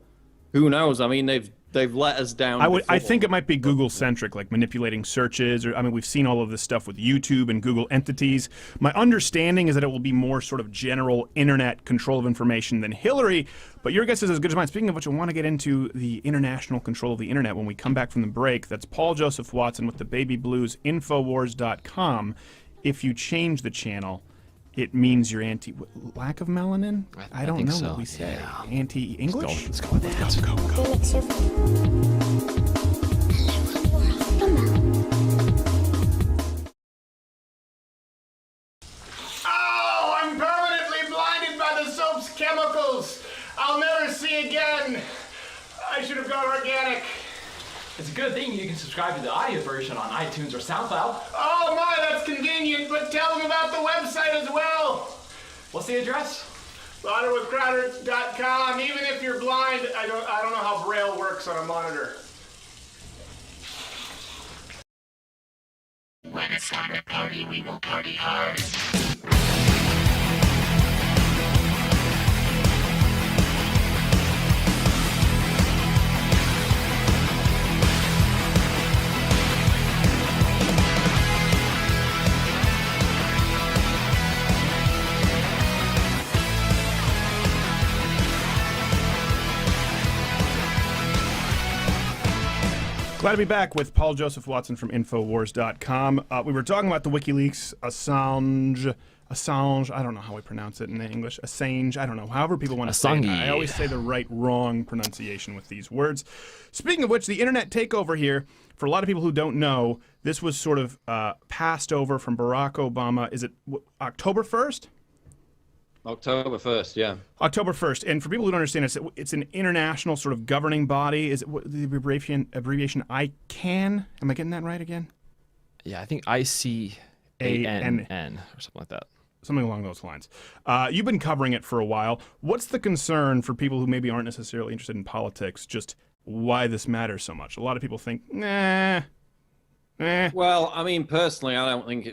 who knows? I mean, they've let us down. I think it might be Google centric, like manipulating searches. Or I mean, we've seen all of this stuff with YouTube and Google entities. My understanding is that it will be more sort of general internet control of information than Hillary. But your guess is as good as mine. Speaking of which, I want to get into the international control of the internet when we come back from the break. That's Paul Joseph Watson with the Baby Blues, Infowars.com. If you change the channel, it means you're lack of melanin? I don't know what we say. Yeah. Anti-English? Let's go. Let's go. Oh, I'm permanently blinded by the soap's chemicals. I'll never see again. I should have gone organic. It's a good thing you can subscribe to the audio version on iTunes or SoundCloud. Oh my, that's convenient, but tell them about the website as well. What's the address? LauderWithCrowder.com. Even if you're blind, I don't know how Braille works on a monitor. When it's time to party, we will party hard. Glad to be back with Paul Joseph Watson from Infowars.com. We were talking about the WikiLeaks Assange, I don't know how we pronounce it in English, Assange, I don't know, however people want to say it. I always say the wrong pronunciation with these words. Speaking of which, the internet takeover here, for a lot of people who don't know, this was sort of passed over from Barack Obama, is it October 1st? October 1st, yeah. October 1st. And for people who don't understand, it's an international sort of governing body. Is it the abbreviation ICANN? Am I getting that right again? Yeah, I think ICANN or something like that. Something along those lines. You've been covering it for a while. What's the concern for people who maybe aren't necessarily interested in politics, just why this matters so much? A lot of people think, nah. Well, I mean, personally, I don't think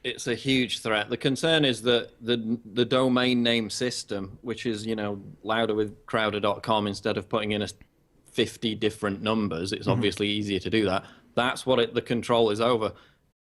it's a huge threat. The concern is that the domain name system, which is, louderwithcrowder.com, instead of putting in 50 different numbers, it's obviously easier to do that. That's what the control is over.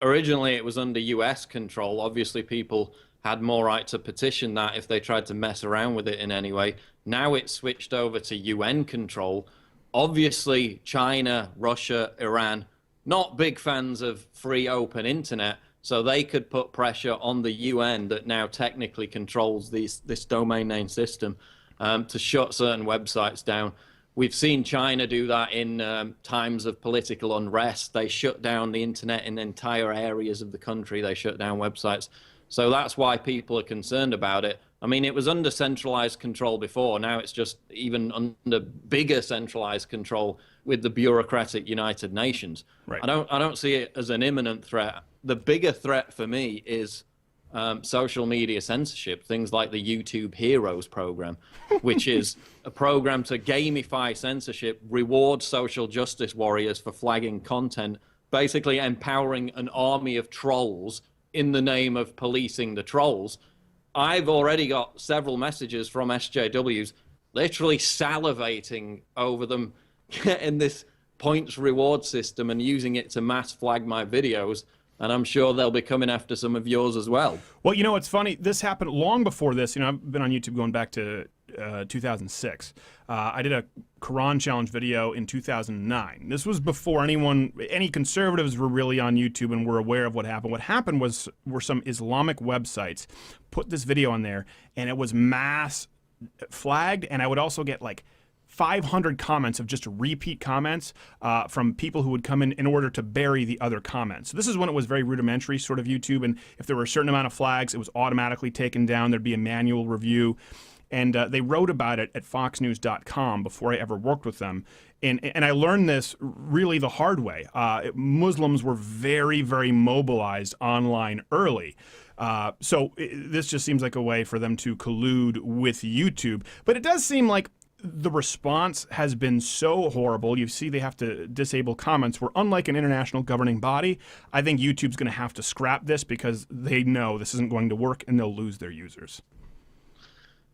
Originally, it was under US control. Obviously, people had more right to petition that if they tried to mess around with it in any way. Now it's switched over to UN control. Obviously, China, Russia, Iran, not big fans of free open internet. So they could put pressure on the UN that now technically controls this domain name system to shut certain websites down. We've seen China do that in times of political unrest. They shut down the internet in entire areas of the country. They shut down websites. So that's why people are concerned about it. I mean, it was under centralized control before. Now it's just even under bigger centralized control with the bureaucratic United Nations. Right. I don't see it as an imminent threat. The bigger threat for me is social media censorship, things like the YouTube Heroes program, which is a program to gamify censorship, reward social justice warriors for flagging content, basically empowering an army of trolls in the name of policing the trolls. I've already got several messages from SJWs literally salivating over them getting this points reward system and using it to mass flag my videos. And I'm sure they'll be coming after some of yours as well. Well, it's funny. This happened long before this. I've been on YouTube going back to 2006. I did a Quran challenge video in 2009. This was before any conservatives were really on YouTube and were aware of what happened. What happened were some Islamic websites put this video on there, and it was mass flagged, and I would also get like 500 comments of just repeat comments from people who would come in order to bury the other comments. So this is when it was very rudimentary sort of YouTube, and if there were a certain amount of flags, it was automatically taken down. There'd be a manual review. And they wrote about it at foxnews.com before I ever worked with them. And I learned this really the hard way. Muslims were very, very mobilized online early. So this just seems like a way for them to collude with YouTube. But it does seem like the response has been so horrible. You see they have to disable comments where, unlike an international governing body, I think YouTube's going to have to scrap this because they know this isn't going to work and they'll lose their users.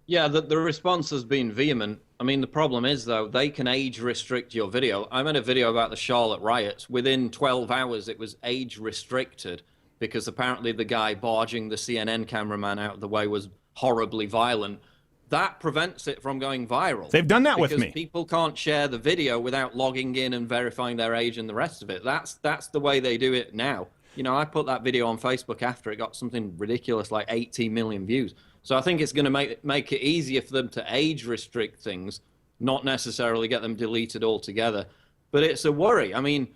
Yeah, the response has been vehement. I mean, the problem is, though, they can age restrict your video. I made a video about the Charlotte riots. Within 12 hours, it was age restricted because apparently the guy barging the CNN cameraman out of the way was horribly violent. That prevents it from going viral. They've done that with me. Because people can't share the video without logging in and verifying their age and the rest of it. That's the way they do it now. You know, I put that video on Facebook after it got something ridiculous like 18 million views. So I think it's going to make it easier for them to age restrict things, not necessarily get them deleted altogether. But it's a worry. I mean,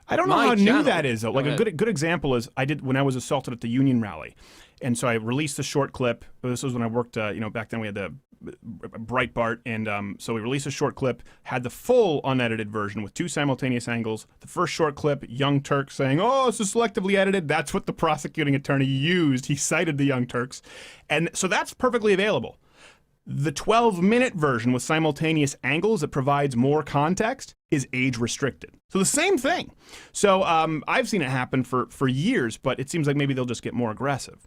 I don't know how new that is, though. Like a good example is I did when I was assaulted at the Union rally. And so I released a short clip. This was when I worked, back then we had the Breitbart. And so we released a short clip, had the full unedited version with 2 simultaneous angles. The first short clip, Young Turks saying, oh, this is selectively edited. That's what the prosecuting attorney used. He cited the Young Turks. And so that's perfectly available. The 12-minute version with simultaneous angles that provides more context is age restricted. So the same thing. So I've seen it happen for years, but it seems like maybe they'll just get more aggressive.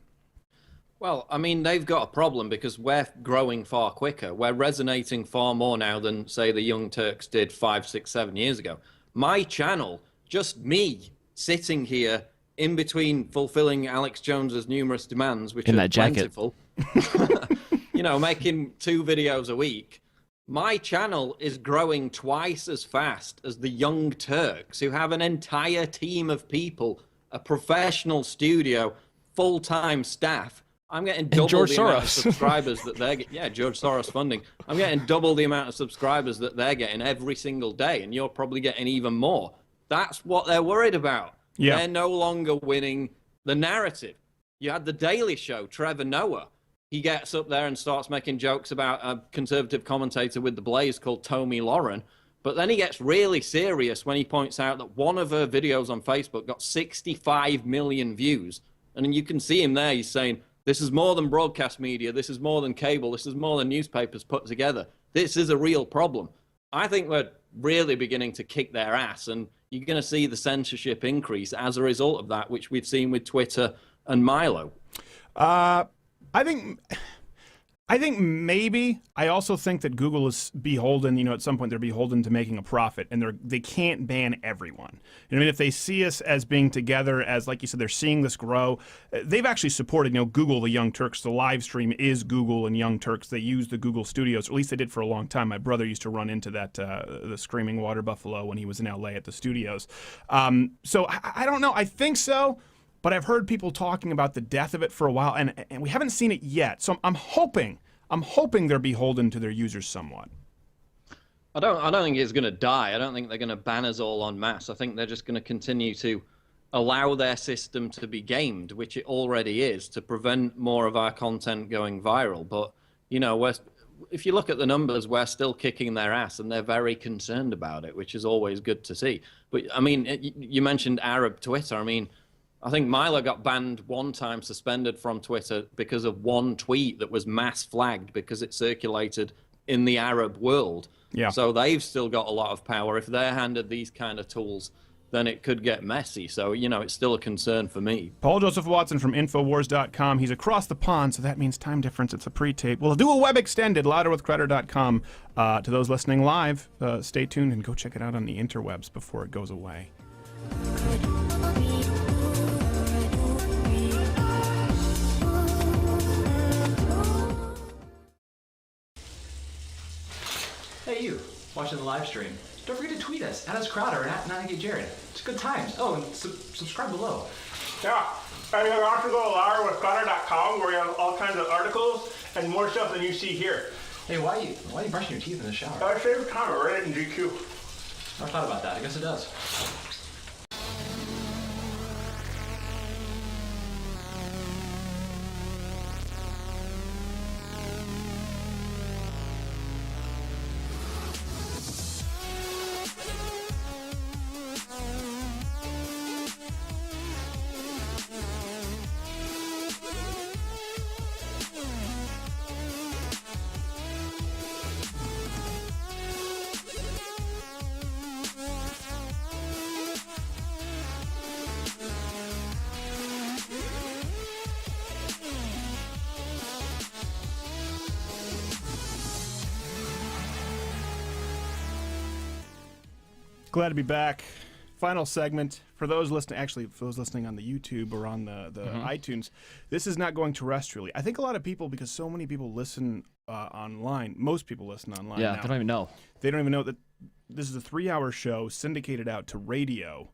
Well, I mean, they've got a problem because we're growing far quicker. We're resonating far more now than, say, the Young Turks did 5, 6, 7 years ago. My channel, just me sitting here in between fulfilling Alex Jones's numerous demands, which are plentiful, you know, making 2 videos a week. My channel is growing twice as fast as the Young Turks, who have an entire team of people, a professional studio, full-time staff. I'm getting double the amount of subscribers that they're getting. Yeah, George Soros funding. I'm getting double the amount of subscribers that they're getting every single day, and you're probably getting even more. That's what they're worried about. Yeah. They're no longer winning the narrative. You had The Daily Show, Trevor Noah. He gets up there and starts making jokes about a conservative commentator with The Blaze called Tomi Lahren. But then he gets really serious when he points out that one of her videos on Facebook got 65 million views. And then you can see him there. He's saying, this is more than broadcast media. This is more than cable. This is more than newspapers put together. This is a real problem. I think we're really beginning to kick their ass, and you're going to see the censorship increase as a result of that, which we've seen with Twitter and Milo. I think maybe. I also think that Google is beholden, at some point they're beholden to making a profit, and they can't ban everyone. I mean, if they see us as being together, as like you said, they're seeing this grow. They've actually supported, Google, the Young Turks. The live stream is Google and Young Turks. They use the Google studios, or at least they did for a long time. My brother used to run into that, the Screaming Water Buffalo when he was in LA at the studios. So I don't know. I think so. But I've heard people talking about the death of it for a while, and we haven't seen it yet. So I'm hoping they're beholden to their users somewhat. I don't think it's going to die. I don't think they're going to ban us all en masse. I think they're just going to continue to allow their system to be gamed, which it already is, to prevent more of our content going viral. But, if you look at the numbers, we're still kicking their ass, and they're very concerned about it, which is always good to see. But, I mean, you mentioned Arab Twitter. I mean, I think Milo got banned one time, suspended from Twitter because of one tweet that was mass flagged because it circulated in the Arab world. Yeah. So they've still got a lot of power. If they're handed these kind of tools, then it could get messy. So, it's still a concern for me. Paul Joseph Watson from Infowars.com. He's across the pond, so that means time difference. It's a pre-tape. We'll do a web extended, louderwithcrowder.com. To those listening live, stay tuned and go check it out on the interwebs before it goes away. Hey, you, watching the live stream. Don't forget to tweet us, @Crowder and @NavigateJared. It's good times. Oh, and subscribe below. Yeah, and you have to go to louderwithcrowder.com where you have all kinds of articles and more stuff than you see here. Hey, why are you brushing your teeth in the shower? I saved time. I read it in GQ. Never thought about that. I guess it does. Glad to be back. Final segment. For those listening, for those listening on the YouTube or on the iTunes, this is not going terrestrially. I think a lot of people, because so many people listen online, most people listen online now. They don't even know. They don't even know that this is a 3-hour show syndicated out to radio.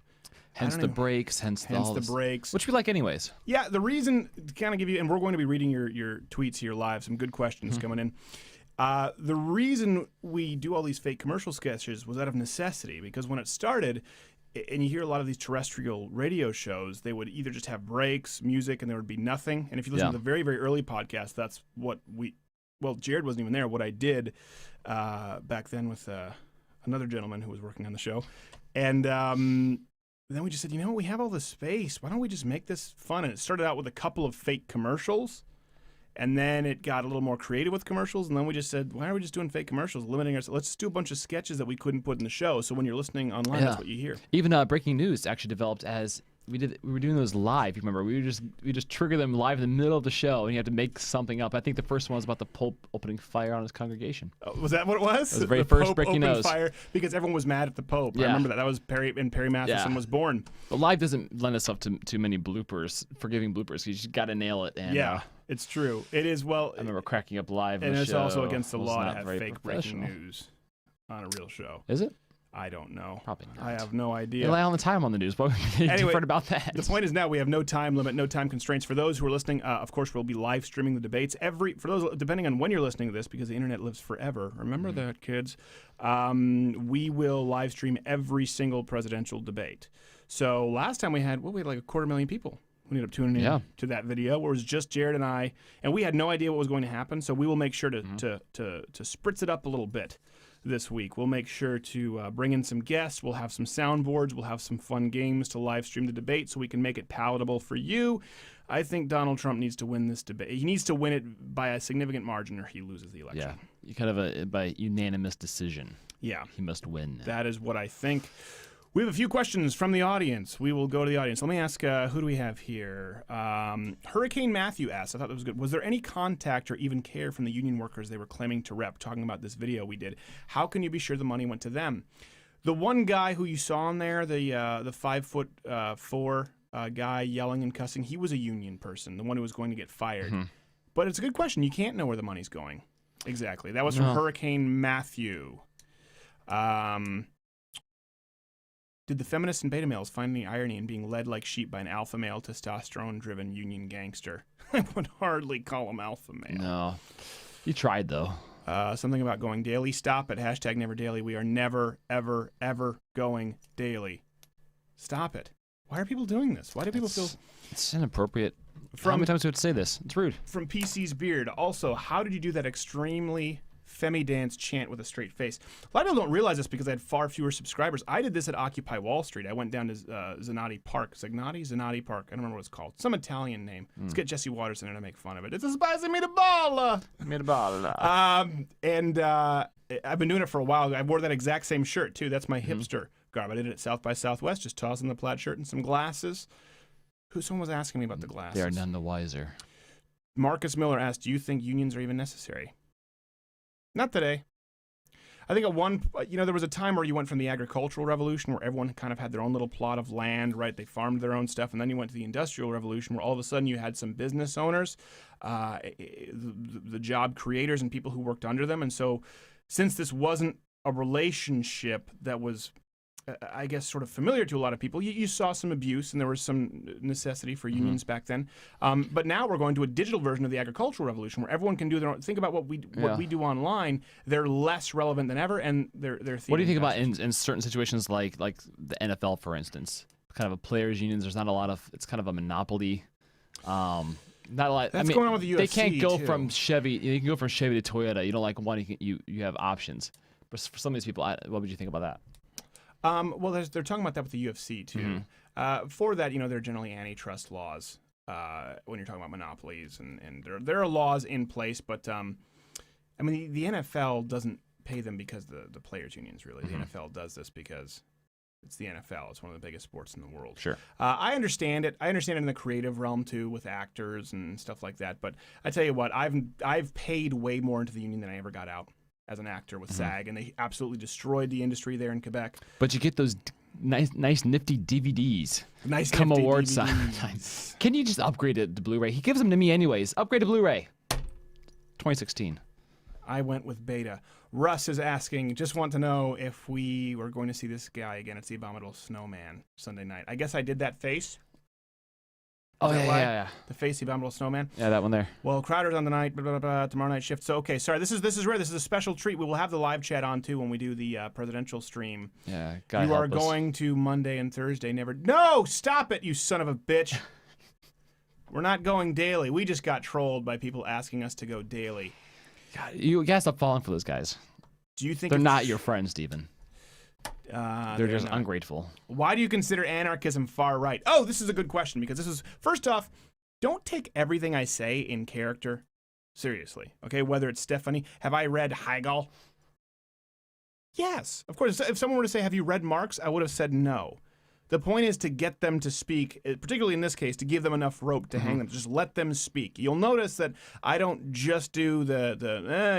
Hence the breaks, hence the breaks. Which we like anyways. Yeah, the reason, to kind of give you, and we're going to be reading your tweets here live, some good questions coming in. The reason we do all these fake commercial sketches was out of necessity, because when it started, and you hear a lot of these terrestrial radio shows, they would either just have breaks, music, and there would be nothing. And if you listen to the very, very early podcast, that's what Jared wasn't even there. What I did back then with another gentleman who was working on the show. And then we just said, we have all this space. Why don't we just make this fun? And it started out with a couple of fake commercials. And then it got a little more creative with commercials, and then we just said, why are we just doing fake commercials, limiting ourselves? Let's just do a bunch of sketches that we couldn't put in the show, so when you're listening online, that's what you hear. Even breaking news actually developed as we were doing those live. You remember, we just trigger them live in the middle of the show, and you have to make something up. I think the first one was about the Pope opening fire on his congregation. Was that what it was? It was the very the first Pope breaking news. Fire because everyone was mad at the Pope. I remember that. That was Perry Matheson was born. But live doesn't lend itself to too many bloopers, forgiving bloopers. You just got to nail it. And, it's true. It is, well... I remember cracking up live on and the it's show. also against the It was law to not have very fake breaking professional. news on a real show. Is it? I don't know. Probably not. I have no idea. They rely on the time on the news. What would be different about that? The point is now we have no time limit, no time constraints. For those who are listening, of course, we'll be live streaming the debates. For those, depending on when you're listening to this, because the internet lives forever. Remember that, kids. We will live stream every single presidential debate. So last time we had like 250,000 people who ended up tuning in to that video, where it was just Jared and I, and we had no idea what was going to happen. So we will make sure to spritz it up a little bit this week. We'll make sure to bring in some guests. We'll have some soundboards. We'll have some fun games to live stream the debate so we can make it palatable for you. I think Donald Trump needs to win this debate. He needs to win it by a significant margin, or he loses the election. Yeah, kind of by unanimous decision. Yeah, he must win. That is what I think. We have a few questions from the audience. We will go to the audience. Let me ask, who do we have here? Hurricane Matthew asked, I thought that was good. Was there any contact or even care from the union workers they were claiming to rep, talking about this video we did? How can you be sure the money went to them? The one guy who you saw in there, the 5'4" guy yelling and cussing, he was a union person, the one who was going to get fired. But it's a good question. You can't know where the money's going. Exactly. That was from Hurricane Matthew. Did the feminists and beta males find any irony in being led like sheep by an alpha male, testosterone-driven union gangster? I would hardly call him alpha male. No. You tried, though. Something about going daily. Stop it. # never daily. We are never, ever, ever going daily. Stop it. Why are people doing this? Why do people feel... It's inappropriate. How many times do we have to say this? It's rude. From PC's Beard. Also, how did you do that extremely... Femi dance chant with a straight face? A lot of people don't realize this because I had far fewer subscribers. I did this at Occupy Wall Street. I went down to Zanotti Park. Zanotti Park. I don't remember what it's called. Some Italian name. Let's get Jesse Waters in there to make fun of it. It's a spicy meatball. And I've been doing it for a while. I wore that exact same shirt, too. That's my hipster garb. I did it at South by Southwest, just tossing the plaid shirt and some glasses. Someone was asking me about the glasses. They are none the wiser. Marcus Miller asked, do you think unions are even necessary? Not today. I think there was a time where you went from the agricultural revolution where everyone kind of had their own little plot of land, right? They farmed their own stuff. And then you went to the industrial revolution where all of a sudden you had some business owners, the job creators and people who worked under them. And so since this wasn't a relationship that was, I guess, sort of familiar to a lot of people, you saw some abuse and there was some necessity for unions back then. But now we're going to a digital version of the agricultural revolution where everyone can do their own. Think about what we do online. They're less relevant than ever, and they're What do you think about in certain situations like the NFL, for instance? Kind of a players' unions. There's not a lot of. It's kind of a monopoly. Not a lot. That's going on with the UFC. They can't go too. from Chevy. You can go from Chevy to Toyota. You don't like one. You have options. But for some of these people, what would you think about that? Well, they're talking about that with the UFC, too. For that, there are generally antitrust laws when you're talking about monopolies, and there are laws in place, but, the NFL doesn't pay them because the players' unions, really. The NFL does this because it's the NFL. It's one of the biggest sports in the world. Sure. I understand it. I understand it in the creative realm, too, with actors and stuff like that, but I tell you what, I've paid way more into the union than I ever got out. as an actor with SAG, and they absolutely destroyed the industry there in Quebec. But you get those nice nifty DVDs. Nice come nifty award DVDs. time. Can you just upgrade it to Blu-ray? He gives them to me anyways. Upgrade to Blu-ray. 2016. I went with beta. Russ is asking, just want to know if we were going to see this guy again. It's the Abominable Snowman Sunday night. I guess I did that face. Oh, Is that why? yeah. The face, the Abominable Snowman. Yeah, that one there. Well, Crowder's on the night, tomorrow night shift. So, okay, sorry, this is rare. This is a special treat. We will have the live chat on, too, when we do the presidential stream. Yeah, God You help are us. going to Monday and Thursday. No, stop it, you son of a bitch. We're not going daily. We just got trolled by people asking us to go daily. God, you gotta stop falling for those guys. Do you think they're it's- not your friends, Stephen? They're just not. ungrateful. Why do you consider anarchism far right? Oh, this is a good question, because this is, first off, don't take everything I say in character seriously, okay? Whether it's Stephanie, have I read Hegel? Yes, of course. If someone were to say, have you read Marx? I would have said no. The point is to get them to speak, particularly in this case, to give them enough rope to hang them. Just let them speak. You'll notice that I don't just do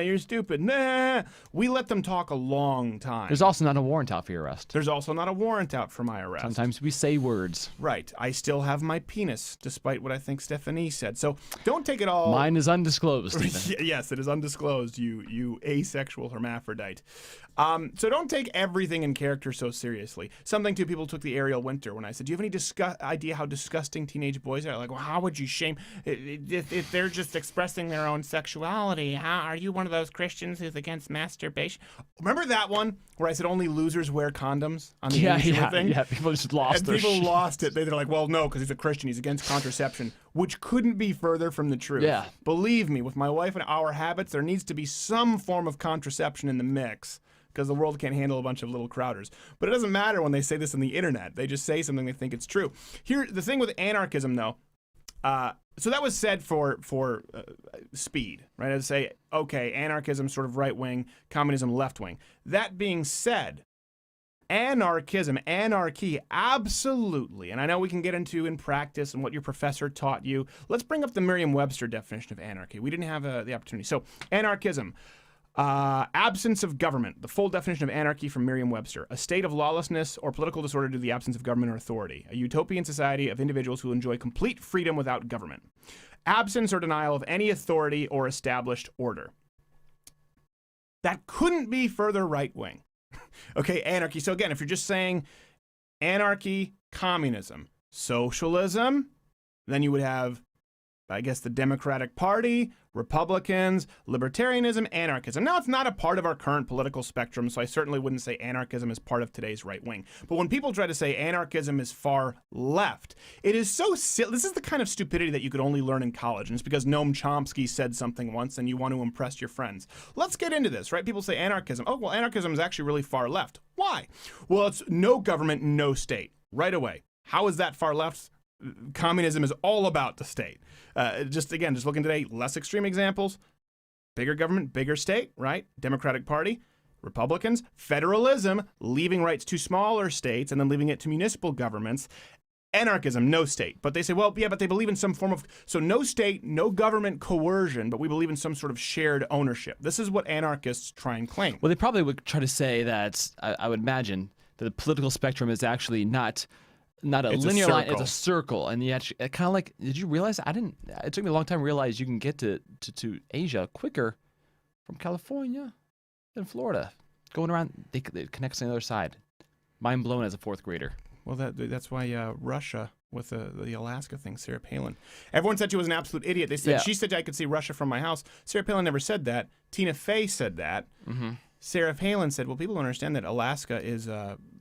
you're stupid, nah. We let them talk a long time. There's also not a warrant out for your arrest. There's also not a warrant out for my arrest. Sometimes we say words. Right. I still have my penis, despite what I think Stephanie said. So don't take it all. Mine is undisclosed, Stephen. Yes, it is undisclosed, you asexual hermaphrodite. So don't take everything in character so seriously. Something, too, people took the Ariel Winter when I said, do you have any idea how disgusting teenage boys are? Like, well, how would you shame if they're just expressing their own sexuality? How are you one of those Christians who's against masturbation? Remember that one where I said only losers wear condoms on the thing? Yeah, people just lost their people shit. lost it. They're like, well, no, because he's a Christian. He's against contraception, which couldn't be further from the truth. Yeah. Believe me, with my wife and our habits, there needs to be some form of contraception in the mix, because the world can't handle a bunch of little Crowders. But it doesn't matter when they say this on the internet. They just say something they think it's true. Here, the thing with anarchism, though, so that was said for speed, right? I'd say, okay, anarchism sort of right-wing, communism left-wing. That being said, anarchy, absolutely. And I know we can get into in practice and what your professor taught you. Let's bring up the Merriam-Webster definition of anarchy. We didn't have the opportunity. So, anarchism. Absence of government, the full definition of anarchy from Merriam-Webster. A state of lawlessness or political disorder due to the absence of government or authority. A utopian society of individuals who enjoy complete freedom without government. Absence or denial of any authority or established order. That couldn't be further right-wing. Okay, anarchy. So again, if you're just saying anarchy, communism, socialism, then you would have, I guess, the Democratic Party, Republicans, libertarianism, anarchism. Now, it's not a part of our current political spectrum, so I certainly wouldn't say anarchism is part of today's right wing. But when people try to say anarchism is far left, it is so silly. This is the kind of stupidity that you could only learn in college, and it's because Noam Chomsky said something once and you want to impress your friends. Let's get into this, right? People say anarchism. Oh, well, anarchism is actually really far left. Why? Well, it's no government, no state. Right away. How is that far left? Communism is all about the state. Just looking today, less extreme examples. Bigger government, bigger state, right? Democratic Party, Republicans, federalism, leaving rights to smaller states and then leaving it to municipal governments. Anarchism, no state. But they say, well, yeah, but they believe in some form of, so no state, no government coercion, but we believe in some sort of shared ownership. This is what anarchists try and claim. Well, they probably would try to say that, I would imagine, that the political spectrum is actually not a linear line, it's a circle. And yet, kind of like, did you realize? It took me a long time to realize you can get to Asia quicker from California than Florida. Going around, it connects on the other side. Mind blown as a fourth grader. Well, that's why Russia, with the Alaska thing, Sarah Palin. Everyone said she was an absolute idiot. They said, She said I could see Russia from my house. Sarah Palin never said that. Tina Fey said that. Mm-hmm. Sarah Palin said, well, people don't understand that Alaska is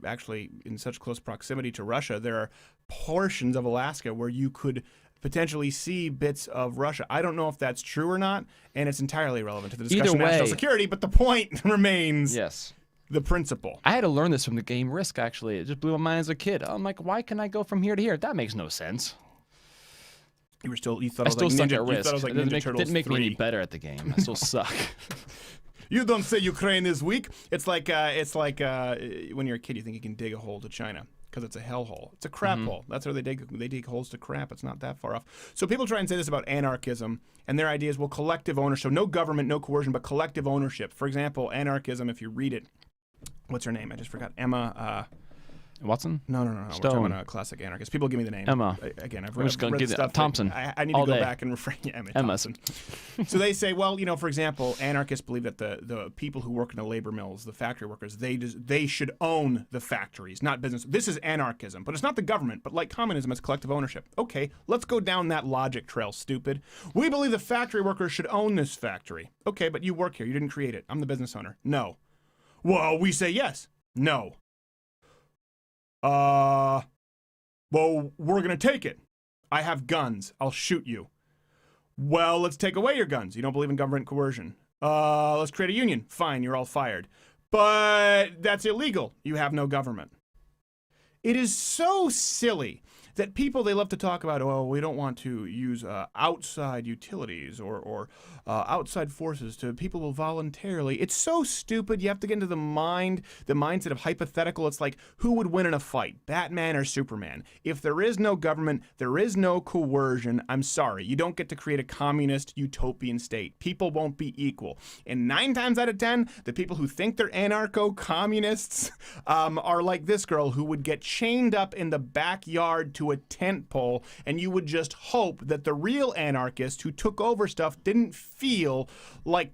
actually in such close proximity to Russia. There are portions of Alaska where you could potentially see bits of Russia. I don't know if that's true or not, and it's entirely irrelevant to the discussion of national security, but the point remains the principle. I had to learn this from the game Risk, actually. It just blew my mind as a kid. I'm like, why can I go from here to here? That makes no sense. You thought it I still was suck like at Ninja, Risk. you thought it was like It Ninja Turtles didn't make 3. me any better at the game. I still suck. You don't say Ukraine is weak. It's like when you're a kid, you think you can dig a hole to China. because it's a hellhole. It's a crap hole. That's where they dig holes to crap. It's not that far off. So people try and say this about anarchism, and their idea is, well, collective ownership. So no government, no coercion, but collective ownership. For example, anarchism, if you read it, what's her name? I just forgot. Emma... Watson? No. We're Stone. talking about a classic anarchist. People give me the name. Emma. Again, I've I'm just gonna read give stuff. Thompson. I need to go back and refrain. Yeah, Emma Thompson. So they say, well, for example, anarchists believe that the people who work in the labor mills, the factory workers, they should own the factories, not business. This is anarchism, but it's not the government. But like communism, it's collective ownership. Okay, let's go down that logic trail, stupid. We believe the factory workers should own this factory. Okay, but you work here. You didn't create it. I'm the business owner. No. Well, we say yes. No. Well, we're going to take it. I have guns. I'll shoot you. Well, let's take away your guns. You don't believe in government coercion. Let's create a union. Fine, you're all fired. But that's illegal. You have no government. It is so silly that people, they love to talk about, oh, we don't want to use outside utilities or outside forces. People will voluntarily. It's so stupid. You have to get into the mindset of hypothetical. It's like, who would win in a fight, Batman or Superman? If there is no government, there is no coercion. I'm sorry. You don't get to create a communist utopian state. People won't be equal. And 9 times out of 10, the people who think they're anarcho-communists are like this girl who would get chained up in the backyard to a tent pole, and you would just hope that the real anarchist who took over stuff didn't feel like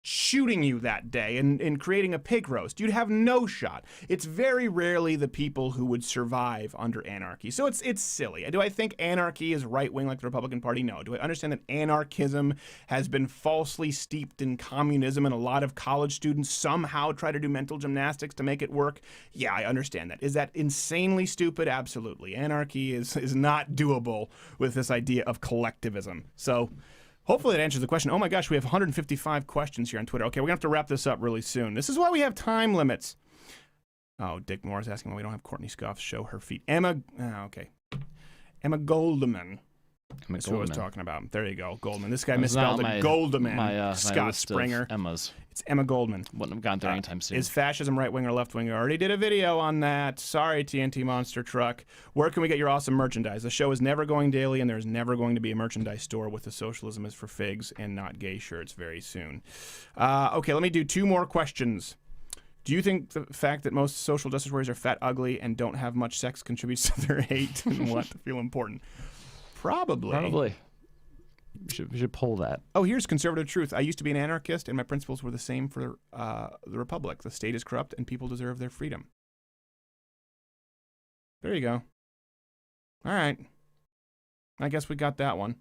shooting you that day and creating a pig roast. You'd have no shot. It's very rarely the people who would survive under anarchy. So it's silly. Do I think anarchy is right-wing like the Republican Party? No. Do I understand that anarchism has been falsely steeped in communism and a lot of college students somehow try to do mental gymnastics to make it work? Yeah, I understand that. Is that insanely stupid? Absolutely. Anarchy is not doable with this idea of collectivism. So hopefully that answers the question. Oh my gosh, we have 155 questions here on Twitter. Okay, we're going to have to wrap this up really soon. This is why we have time limits. Oh, Dick Moore is asking why we don't have Courtney Scoff show her feet. Emma Goldman. That's who I was talking about. There you go, Goldman. This guy misspelled it. Goldman. Scott Springer. Emma's. It's Emma Goldman. Wouldn't have gone there anytime soon. Is fascism right wing or left wing? I already did a video on that. Sorry, TNT Monster Truck. Where can we get your awesome merchandise? The show is never going daily, and there's never going to be a merchandise store with the socialism is for figs and not gay shirts very soon. Okay, let me do 2 more questions. Do you think the fact that most social justice warriors are fat, ugly, and don't have much sex contributes to their hate and want to feel important? Probably. We should poll that. Oh, here's conservative truth. I used to be an anarchist, and my principles were the same for the Republic. The state is corrupt, and people deserve their freedom. There you go. All right. I guess we got that one.